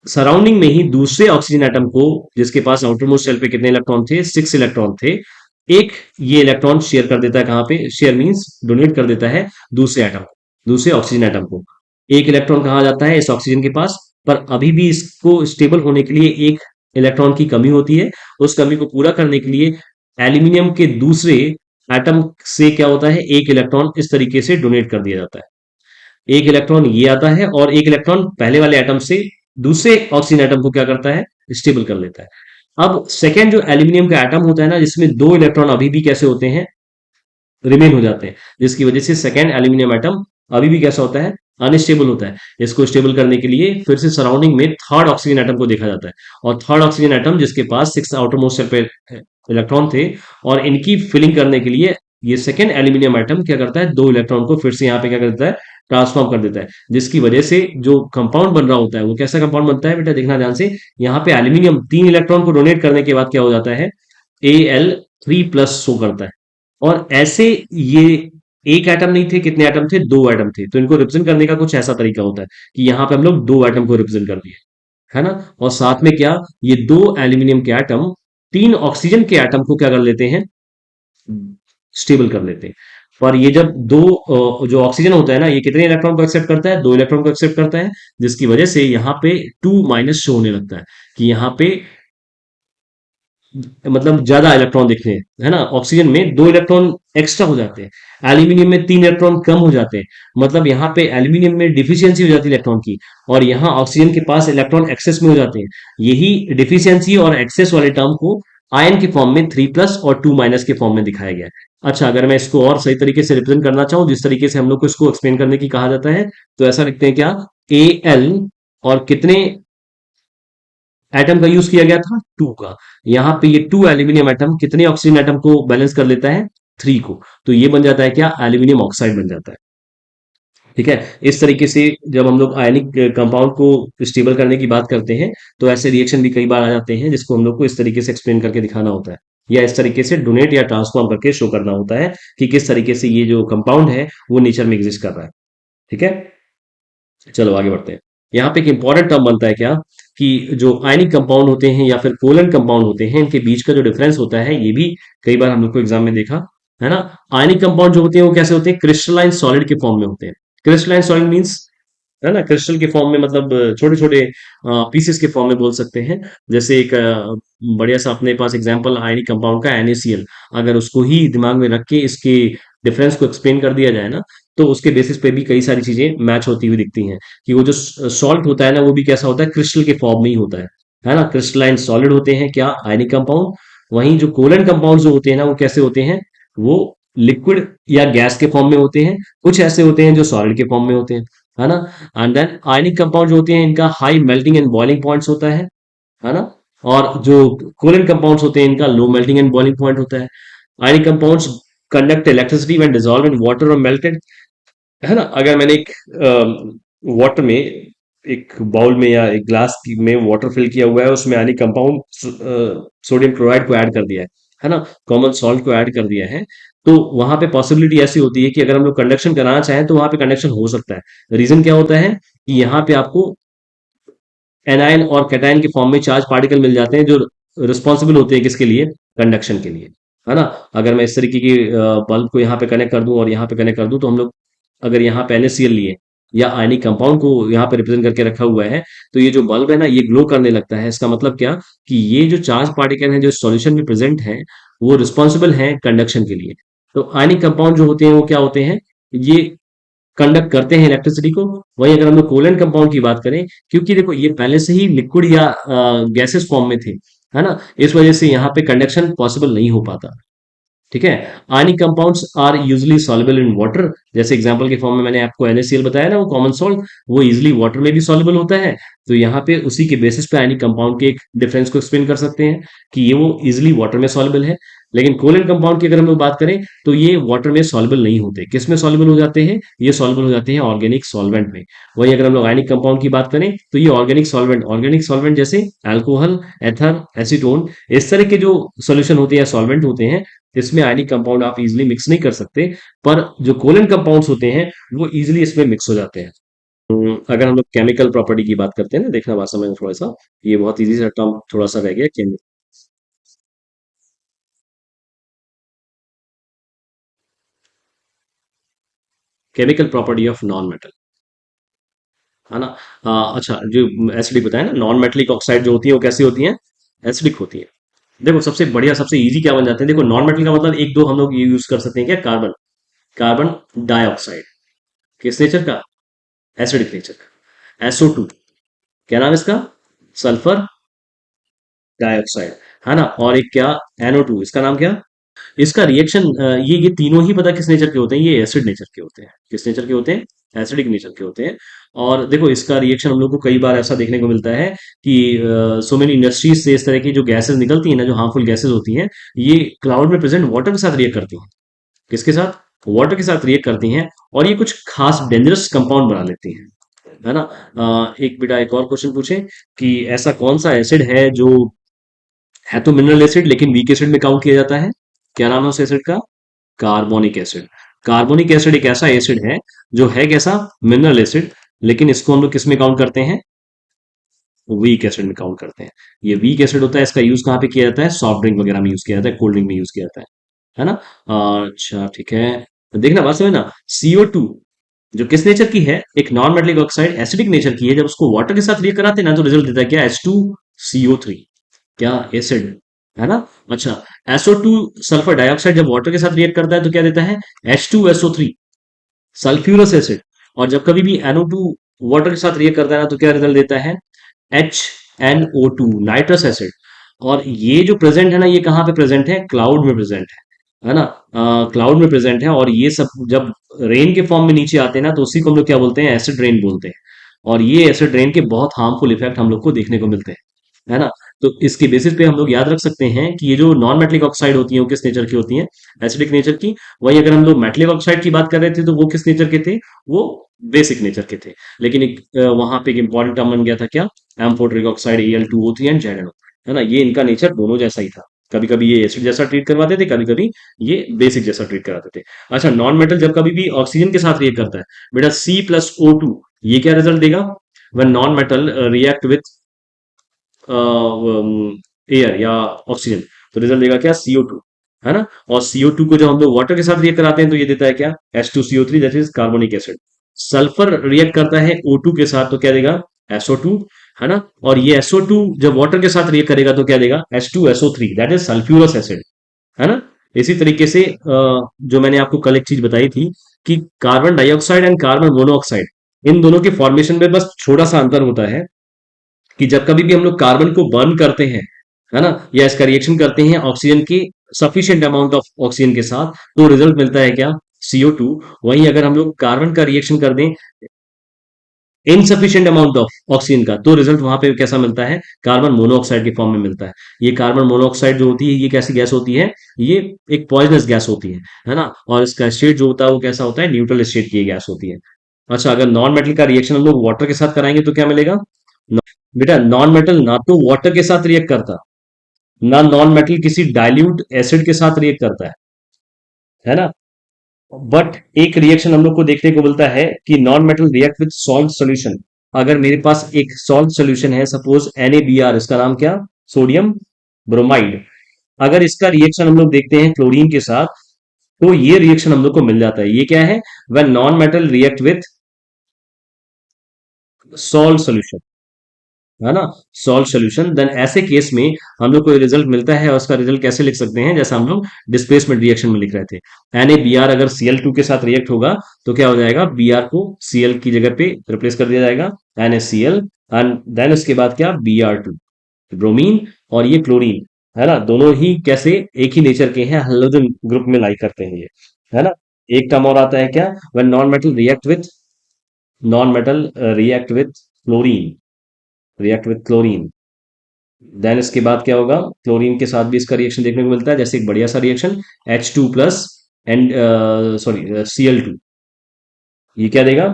Speaker 1: सराउंडिंग में ही दूसरे ऑक्सीजन एटम को, जिसके पास आउटर मोस्ट शेल पे कितने इलेक्ट्रॉन थे, 6 इलेक्ट्रॉन थे, एक ये इलेक्ट्रॉन शेयर कर देता है, कहाँ पे, शेयर मींस डोनेट कर देता है दूसरे एटम को, दूसरे ऑक्सीजन एटम को। एक इलेक्ट्रॉन कहाँ जाता है, इस ऑक्सीजन के पास। पर अभी भी इसको स्टेबल होने के लिए एक इलेक्ट्रॉन की कमी होती है। उस कमी को पूरा करने के लिए एल्यूमिनियम के दूसरे एटम से क्या होता है, एक इलेक्ट्रॉन इस तरीके से डोनेट कर दिया जाता है। एक इलेक्ट्रॉन ये आता है, और एक इलेक्ट्रॉन पहले वाले एटम से दूसरे ऑक्सीजन एटम को क्या करता है, स्टेबल कर लेता है। अब सेकेंड जो एल्यूमिनियम का एटम होता है ना, जिसमें 2 इलेक्ट्रॉन अभी भी कैसे होते हैं, रिमेन हो जाते हैं, जिसकी वजह से सेकेंड एल्यूमिनियम एटम अभी भी कैसा होता है, अनस्टेबल होता है। इसको स्टेबल करने के लिए फिर से सराउंडिंग में थर्ड ऑक्सीजन एटम को देखा जाता है, और थर्ड ऑक्सीजन एटम जिसके पास 6 आउटरमोस्ट शेल पे इलेक्ट्रॉन थे, और इनकी फिलिंग करने के लिए ये सेकेंड एल्यूमिनियम एटम क्या करता है, 2 इलेक्ट्रॉन को फिर से यहाँ पे क्या करता है, ट्रांसफॉर्म कर देता है, जिसकी वजह से जो कंपाउंड बन रहा होता है वो कैसा कंपाउंड बनता है, बेटा देखना ध्यान से। यहाँ पे एल्यूमिनियम 3 इलेक्ट्रॉन को डोनेट करने के बाद क्या हो जाता है, Al3+ शो करता है। और ऐसे ये एक एटम नहीं थे, कितने एटम थे, 2 एटम थे। तो इनको रिप्रेजेंट करने का कुछ ऐसा तरीका होता है कि यहाँ पे हम लोग 2 एटम को रिप्रेजेंट कर दिए, है ना। और साथ में क्या, ये 2 एल्यूमिनियम के एटम 3 ऑक्सीजन के एटम को क्या कर लेते हैं, स्टेबल कर लेते हैं। पर ये जब जो ऑक्सीजन होता है ना, ये कितने इलेक्ट्रॉन को एक्सेप्ट करता है, 2 इलेक्ट्रॉन को एक्सेप्ट करता है, जिसकी वजह से यहाँ पे 2- शो होने लगता है, कि यहाँ पे मतलब ज्यादा इलेक्ट्रॉन दिखने हैं, है ना। ऑक्सीजन में 2 इलेक्ट्रॉन एक्स्ट्रा हो जाते हैं, एल्यूमिनियम में 3 इलेक्ट्रॉन कम हो जाते हैं। मतलब यहाँ पे एल्यूमिनियम में डिफिशियंसी हो जाती है इलेक्ट्रॉन की, और यहाँ ऑक्सीजन के पास इलेक्ट्रॉन एक्सेस में हो जाते हैं। यही डिफिशियंसी और एक्सेस वाले टर्म को आयन के फॉर्म में 3+ और 2- के फॉर्म में दिखाया गया है। अच्छा, अगर मैं इसको और सही तरीके से रिप्रेजेंट करना चाहूँ, जिस तरीके से हम लोग को इसको एक्सप्लेन करने की कहा जाता है, तो ऐसा लिखते हैं क्या, Al और कितने एटम का यूज किया गया था, 2 का। यहाँ पे ये 2 एल्यूमिनियम एटम कितने ऑक्सीजन एटम को बैलेंस कर लेता है, 3 को। तो ये बन जाता है क्या, एल्यूमिनियम ऑक्साइड बन जाता है। ठीक है। इस तरीके से जब हम लोग आयनिक कंपाउंड को स्टेबल करने की बात करते हैं, तो ऐसे रिएक्शन भी कई बार आ जाते हैं, जिसको हम लोग को इस तरीके से एक्सप्लेन करके दिखाना होता है, या इस तरीके से डोनेट या ट्रांसफॉर्म करके शो करना होता है कि किस तरीके से ये जो कंपाउंड है वो नेचर में एग्जिस्ट कर रहा है। ठीक है, चलो आगे बढ़ते हैं। यहाँ पे एक इंपॉर्टेंट टर्म बनता है क्या, कि जो आयनिक कंपाउंड होते हैं या फिर कोवलेंट कंपाउंड होते हैं, इनके बीच का जो डिफरेंस होता है, ये भी कई बार हम लोग को एग्जाम में देखा है ना। आयनिक कंपाउंड जो होते हैं वो कैसे होते हैं, क्रिस्टलाइन सॉलिड के फॉर्म में होते हैं। क्रिस्टलाइन सॉलिड मींस, है ना, क्रिस्टल के फॉर्म में, मतलब छोटे छोटे पीसेस के फॉर्म में बोल सकते हैं। जैसे एक बढ़िया सा अपने पास एग्जांपल आयनिक कंपाउंड का NaCl, अगर उसको ही दिमाग में रख के इसके डिफरेंस को एक्सप्लेन कर दिया जाए ना, तो उसके बेसिस पे भी कई सारी चीजें मैच होती हुई दिखती हैं, कि वो जो सॉल्ट होता है ना, वो भी कैसा होता है, क्रिस्टल के फॉर्म में ही होता है ना। क्रिस्टलाइन सॉलिड होते हैं क्या, आयनिक कंपाउंड। वहीं जो कोवलेंट कंपाउंड जो होते हैं ना, वो कैसे होते हैं, वो लिक्विड या गैस के फॉर्म में होते हैं, कुछ ऐसे होते हैं जो सॉलिड के फॉर्म में होते हैं, है ना। एंड देन आयनिक कंपाउंड जो होते हैं इनका high melting and boiling points होता है ना। और जो कोवलेंट कंपाउंड्स होते हैं इनका low melting and boiling point होता है। Ionic compounds conduct electricity when dissolve in water और मेल्टेड, है ना। अगर मैंने एक वाटर में, एक बाउल में या एक ग्लास में वाटर फिल किया हुआ है, उसमें आयनिक कंपाउंड सोडियम क्लोराइड को ऐड कर दिया है ना, कॉमन सॉल्ट को ऐड कर दिया है, तो वहां पे पॉसिबिलिटी ऐसी होती है कि अगर हम लोग कंडक्शन कराना चाहें तो वहां पे कंडक्शन हो सकता है। रीजन क्या होता है कि यहाँ पे आपको एनायन और कैटायन के फॉर्म में चार्ज पार्टिकल मिल जाते हैं जो रिस्पॉन्सिबल होते हैं किसके लिए, कंडक्शन के लिए, है ना। अगर मैं इस तरीके की बल्ब को यहाँ पे कनेक्ट कर दूं और यहाँ पे कनेक्ट कर दूं, तो हम लोग अगर यहाँ पे NaCl लिए या आयनिक कंपाउंड को यहाँ पे रिप्रेजेंट करके रखा हुआ है, तो ये जो बल्ब है ना ये ग्लो करने लगता है। इसका मतलब क्या, कि ये जो चार्ज पार्टिकल है जो सॉल्यूशन में प्रेजेंट है वो रिस्पॉन्सिबल है कंडक्शन के लिए। तो आयनिक कंपाउंड जो होते हैं वो क्या होते हैं, ये कंडक्ट करते हैं इलेक्ट्रिसिटी को। वहीं अगर हम लोग कोवलेंट कंपाउंड की बात करें, क्योंकि देखो ये पहले से ही लिक्विड या गैसेस फॉर्म में थे, है ना, इस वजह से यहाँ पे कंडक्शन पॉसिबल नहीं हो पाता। ठीक है। Ionic compounds are usually soluble in water, जैसे एग्जांपल के फॉर्म में मैंने आपको NaCl बताया ना, वो कॉमन सॉल्ट, वो इजीली वाटर में भी सॉल्युबल होता है। तो यहाँ पे उसी के बेसिस पे आयनिक कंपाउंड के एक डिफरेंस को एक्सप्लेन कर सकते हैं कि ये वो इजीली वाटर में सॉल्युबल है। लेकिन कोवलेंट कंपाउंड की अगर हम लोग बात करें तो ये वाटर में सॉल्युबल नहीं होते। किस में सॉल्युबल हो जाते हैं, ये सॉल्युबल हो जाते हैं ऑर्गेनिक सॉल्वेंट में। वहीं अगर हम लोग आयनिक कंपाउंड की बात करें तो ये ऑर्गेनिक सॉल्वेंट जैसे अल्कोहल, एथर, एसीटोन, इस तरह के जो सोल्यूशन होते हैं, सॉल्वेंट होते हैं, इसमें आयनिक कंपाउंड आप इजीली मिक्स नहीं कर सकते। पर जो कोवलेंट कंपाउंड्स होते हैं वो इजीली इसमें मिक्स हो जाते हैं। अगर हम लोग केमिकल प्रॉपर्टी की बात करते हैं ना, देखना भाषा में थोड़ा सा, ये बहुत इजी सा टर्म थोड़ा सा रह गया, chemical property of non metal, है ना। अच्छा, जो एसिडिक बताया ना, नॉन मेटेलिक ऑक्साइड जो होती है वो कैसी होती है, एसिडिक होती है। देखो सबसे बढ़िया सबसे इजी क्या बन जाते हैं, देखो नॉन मेटल का मतलब एक दो हम लोग ये यूज कर सकते हैं क्या, कार्बन, कार्बन डाइऑक्साइड, किस नेचर का, एसिडिक नेचर का। SO2, क्या नाम है इसका, सल्फर डाइऑक्साइड, है ना। और एक क्या, NO2, इसका नाम क्या, इसका रिएक्शन, ये तीनों ही पता किस नेचर के होते हैं, ये एसिड नेचर के होते हैं। किस नेचर के होते हैं, एसिडिक नेचर के होते हैं। और देखो इसका रिएक्शन हम लोग को कई बार ऐसा देखने को मिलता है कि सो मेनी इंडस्ट्रीज से इस तरह की जो गैसेस निकलती हैं ना, जो हार्मफुल गैसेस होती हैं, ये क्लाउड में प्रेजेंट वाटर के साथ रिएक्ट करती हैं। किसके साथ, वाटर के साथ रिएक्ट करती हैं, और ये कुछ खास डेंजरस कंपाउंड बना लेती हैं, है ना। एक बेटा एक और क्वेश्चन पूछे कि ऐसा कौन सा एसिड है जो है तो मिनरल एसिड लेकिन वीक एसिड में काउंट किया जाता है, क्या नाम है उस एसिड का, कार्बोनिक एसिड। कार्बोनिक एसिड एक ऐसा एसिड है जो है कैसा, मिनरल एसिड, लेकिन इसको हम लोग किस में काउंट करते हैं, वीक एसिड में काउंट करते हैं। ये वीक एसिड होता है, इसका यूज कहाँ पे किया जाता है, सॉफ्ट ड्रिंक वगैरह में यूज किया जाता है, कोल्ड ड्रिंक में यूज किया जाता है ना। अच्छा ठीक है, तो देखना बात समझ ना, CO2 जो किस नेचर की है, एक non metallic oxide acidic nature की है, जब उसको वाटर के साथ रिएक्ट कराते हैं ना तो रिजल्ट देता है क्या, H2CO3, क्या, एसिड, है ना। अच्छा, SO2 सल्फर डाइऑक्साइड जब वाटर के साथ रिएक्ट करता है तो क्या देता है, H2SO3, सल्फ्यूरस एसिड। और जब कभी भी NO2 वाटर के साथ रिएक्ट करता है ना तो क्या रिजल्ट देता है, HNO2, नाइट्रस एसिड। और ये जो प्रेजेंट है ना, ये कहाँ पे प्रेजेंट है, क्लाउड में प्रेजेंट है ना। क्लाउड में प्रेजेंट है, और ये सब जब रेन के फॉर्म में नीचे आते हैं ना तो उसी को हम लोग क्या बोलते हैं, एसिड रेन बोलते हैं। और ये एसिड रेन के बहुत हार्मफुल इफेक्ट हम लोग को देखने को मिलते हैं, है ना। तो इसके बेसिस पे हम लोग याद रख सकते हैं कि ये जो नॉन मेटेलिक ऑक्साइड होती है वो किस नेचर की होती है, एसिडिक नेचर की। वहीं अगर हम लोग मेटेलिक ऑक्साइड की बात कर रहे थे तो वो किस नेचर के थे, वो बेसिक नेचर के थे। लेकिन एक वहां पे एक इंपॉर्टेंट टर्म बन गया था क्या, amphoteric oxide, Al2O3 and ZnO, है ना। ये इनका नेचर दोनों जैसा ही था, कभी कभी ये एसिड जैसा ट्रीट करवाते थे, कभी कभी ये बेसिक जैसा ट्रीट कराते थे। अच्छा, नॉन मेटल जब कभी भी ऑक्सीजन के साथ रिएक्ट करता है बेटा, C+O2, ये क्या रिजल्ट देगा, when non metal react with air या ऑक्सीजन, तो रिजल्ट देगा क्या, CO2, है ना। और CO2 को जब हम लोग वाटर के साथ रिएक्ट कराते हैं तो ये देता है क्या, H2CO3, that is carbonic acid. Sulphur react करता है O2 के साथ तो क्या देगा, SO2, है ना। और ये SO2 जब वाटर के साथ रिएक्ट करेगा तो क्या देगा, H2SO3, that is sulphurous acid, है ना। इसी तरीके से जो मैंने आपको कल एक चीज बताई थी कि carbon dioxide and carbon monoxide, इन दोनों के फॉर्मेशन में बस छोटा सा अंतर होता है कि जब कभी भी हम लोग कार्बन को बर्न करते हैं, है ना, या इसका रिएक्शन करते हैं ऑक्सीजन के सफिशिएंट अमाउंट ऑफ ऑक्सीजन के साथ, तो रिजल्ट मिलता है क्या? CO2। वहीं अगर हम लोग कार्बन का रिएक्शन कर दें इनसफिशिएंट अमाउंट ऑफ ऑक्सीजन का, तो रिजल्ट वहां पे कैसा मिलता है? कार्बन मोनोऑक्साइड के फॉर्म में मिलता है। ये कार्बन मोनोऑक्साइड जो होती है ये कैसी गैस होती है? ये एक पॉइजनस गैस होती है ना? और इसका स्टेट जो होता है वो कैसा होता है? न्यूट्रल स्टेट की ये गैस होती है। अच्छा, अगर नॉन मेटल का रिएक्शन हम लोग वाटर के साथ कराएंगे तो क्या मिलेगा? बेटा नॉन मेटल ना तो वाटर के साथ रिएक्ट करता, ना नॉन मेटल किसी डाइल्यूट एसिड के साथ रिएक्ट करता है ना? बट एक रिएक्शन हम लोग को देखने को मिलता है कि non metal react with salt solution. अगर मेरे पास एक सॉल्ट सोल्यूशन है, सपोज NaBr, इसका नाम क्या? Sodium bromide. अगर इसका रिएक्शन हम लोग देखते हैं क्लोरीन के साथ, तो ये रिएक्शन हम लोग को मिल जाता है। ये क्या है? When non metal react with salt solution, है ना? सॉल्ट सोल्यूशन, देन ऐसे केस में हम लोग को रिजल्ट मिलता है। और उसका रिजल्ट कैसे लिख सकते हैं? जैसा हम लोग डिस्प्लेसमेंट रिएक्शन में लिख रहे थे, NaBr अगर Cl2 के साथ रिएक्ट होगा तो क्या हो जाएगा? Br को Cl की जगह पे रिप्लेस कर दिया जाएगा, NaCl। एंड देन उसके बाद क्या? Br2, bromine. और ये क्लोरीन, है ना? दोनों ही कैसे एक ही नेचर के हैं, हेलोजन ग्रुप में लाई करते हैं ये, है ना? एक टर्म और आता है क्या? When non metal react with chlorine, react with chlorine, then इसके बाद क्या होगा? क्लोरीन के साथ भी इसका रिएक्शन देखने को मिलता है, जैसे एक बढ़िया सा reaction H2 plus and sorry Cl2। ये क्या देगा?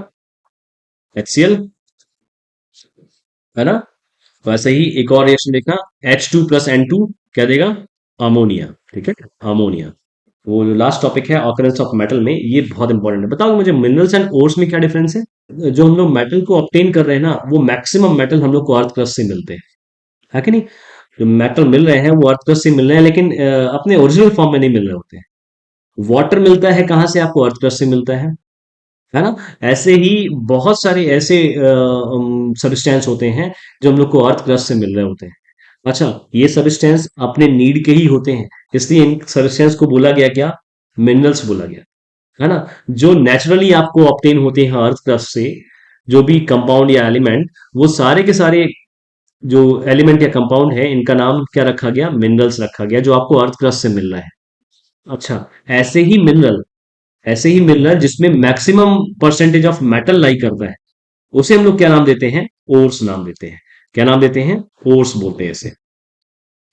Speaker 1: HCl, है ना? वैसे ही एक और रिएक्शन देखना, H2 प्लस N2 क्या देगा? अमोनिया। ठीक है, अमोनिया। वो जो लास्ट टॉपिक है ऑकरेंस ऑफ मेटल में, ये बहुत इंपॉर्टेंट है। बताओ मुझे मिनरल्स एंड ओर्स में क्या डिफरेंस है? जो हम लोग मेटल को ऑब्टेन कर रहे हैं ना, वो मैक्सिमम मेटल हम लोग को अर्थ क्रस्ट से मिलते हैं, है कि नहीं? जो मेटल मिल रहे हैं वो अर्थ क्रस्ट से मिल रहे हैं, लेकिन अपने ओरिजिनल फॉर्म में नहीं मिल रहे होते हैं। वाटर मिलता है कहाँ से? आपको अर्थ क्रस्ट से मिलता है ना? ऐसे ही बहुत सारे ऐसे सबस्टेंस होते हैं जो हम लोग को अर्थ क्रस्ट से मिल रहे होते हैं। अच्छा, ये सबस्टेंस अपने नीड के ही होते हैं, इसलिए इन सबस्टेंस को बोला गया क्या? मिनरल्स बोला गया, है ना? जो नेचुरली आपको ऑब्टेन होते हैं अर्थ क्रस्ट से, जो भी कंपाउंड या एलिमेंट, वो सारे के सारे जो एलिमेंट या कंपाउंड है, इनका नाम क्या रखा गया? मिनरल्स रखा गया, जो आपको अर्थ क्रस्ट से मिल रहा है। अच्छा, ऐसे ही मिनरल ऐसे ही मिनरल जिसमें मैक्सिमम परसेंटेज ऑफ मेटल लाई करता है, उसे हम लोग क्या नाम देते हैं? ओर्स नाम देते हैं। क्या नाम देते हैं? ओर्स बोलते हैं इसे।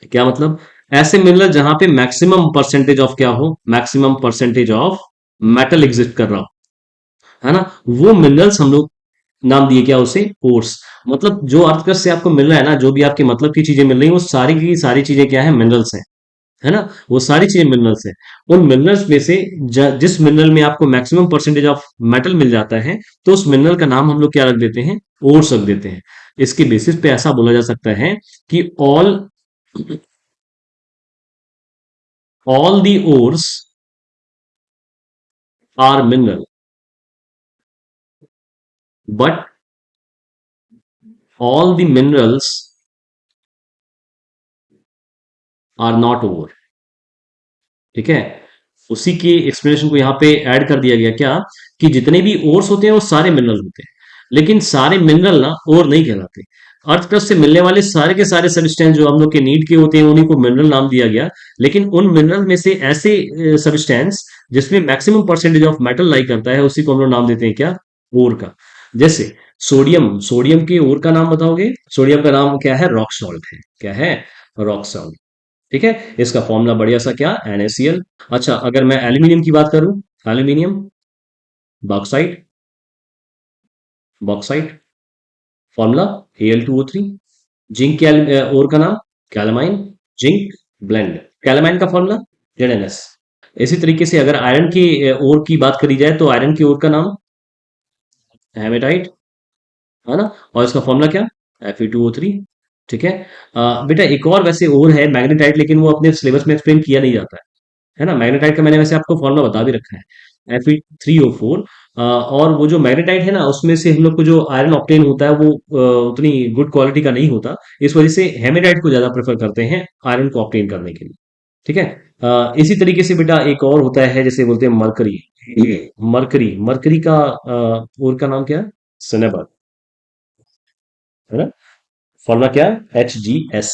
Speaker 1: क्या मतलब? ऐसे मिनरल जहां पे मैक्सिमम परसेंटेज ऑफ क्या हो? Maximum percentage of metal exist कर रहा हो, है ना? वो मिनरल्स हम लोग नाम दिए क्या उसे? ओर्स। मतलब जो अर्थक्रस्ट से आपको मिल रहा है ना, जो भी आपके मतलब की चीजें मिल रही हैं, वो सारी की सारी चीजें क्या है? मिनरल्स हैं, है ना? वो सारी चीजें मिनरल्स हैं। उन मिनरल्स में से जिस मिनरल में आपको मैक्सिमम परसेंटेज ऑफ मेटल मिल जाता है, तो उस मिनरल का नाम हम लोग क्या रख देते हैं? ओर्स रख देते हैं। इसके बेसिस पे ऐसा बोला जा सकता है कि all the ores are mineral, but all the minerals are not ore. ठीक है, उसी की एक्सप्लेनेशन को यहाँ पे ऐड कर दिया गया क्या? कि जितने भी ओर्स होते हैं वो सारे मिनरल होते हैं, लेकिन सारे मिनरल ना ओर नहीं कहलाते। अर्थ क्रस्ट से मिलने वाले सारे के सारे सबस्टेंस जो हम लोग के नीड के होते हैं, उन्हीं को मिनरल नाम दिया गया। लेकिन उन मिनरल में से ऐसे सबस्टेंस जिसमें मैक्सिमम परसेंटेज ऑफ मेटल लाई करता है, उसी को हम लोग नाम देते हैं क्या? ओर का। जैसे सोडियम, सोडियम के ओर का नाम बताओगे? सोडियम का नाम क्या है? रॉक सॉल्ट है। क्या है? Rock salt. ठीक है, इसका फॉर्मूला बढ़िया सा क्या? NaCl। अच्छा, अगर मैं एल्यूमिनियम की बात करूं, aluminium, bauxite, bauxite, formula Al2O3। Zinc के ओर का नाम? Calamine, zinc blende. कैलामाइन का फॉर्मूला ZnS। इसी तरीके से अगर आयरन की ओर की बात करी जाए, तो आयरन की ओर का नाम हेमेटाइट, है ना? और इसका फॉर्मूला क्या? Fe2O3। ठीक है। बेटा एक और वैसे ओर है मैग्नेटाइट, लेकिन वो अपने सिलेबस में एक्सप्लेन किया नहीं जाता है ना? मैग्नेटाइट का मैंने वैसे आपको फॉर्मूला बता भी रखा है, Fe3O4। और वो जो मैग्नेटाइट है ना, उसमें से हम लोग को जो आयरन ऑप्टेन होता है वो उतनी गुड क्वालिटी का नहीं होता। इस वजह से हेमेटाइट को ज्यादा प्रेफर करते हैं आयरन को ऑप्टेन करने के लिए। ठीक है। इसी तरीके से बेटा एक और होता है, जैसे बोलते हैं मरकरी। मरकरी, मरकरी का और का नाम क्या है? सिनेबर, है ना? फॉर्मूला क्या है? HgS।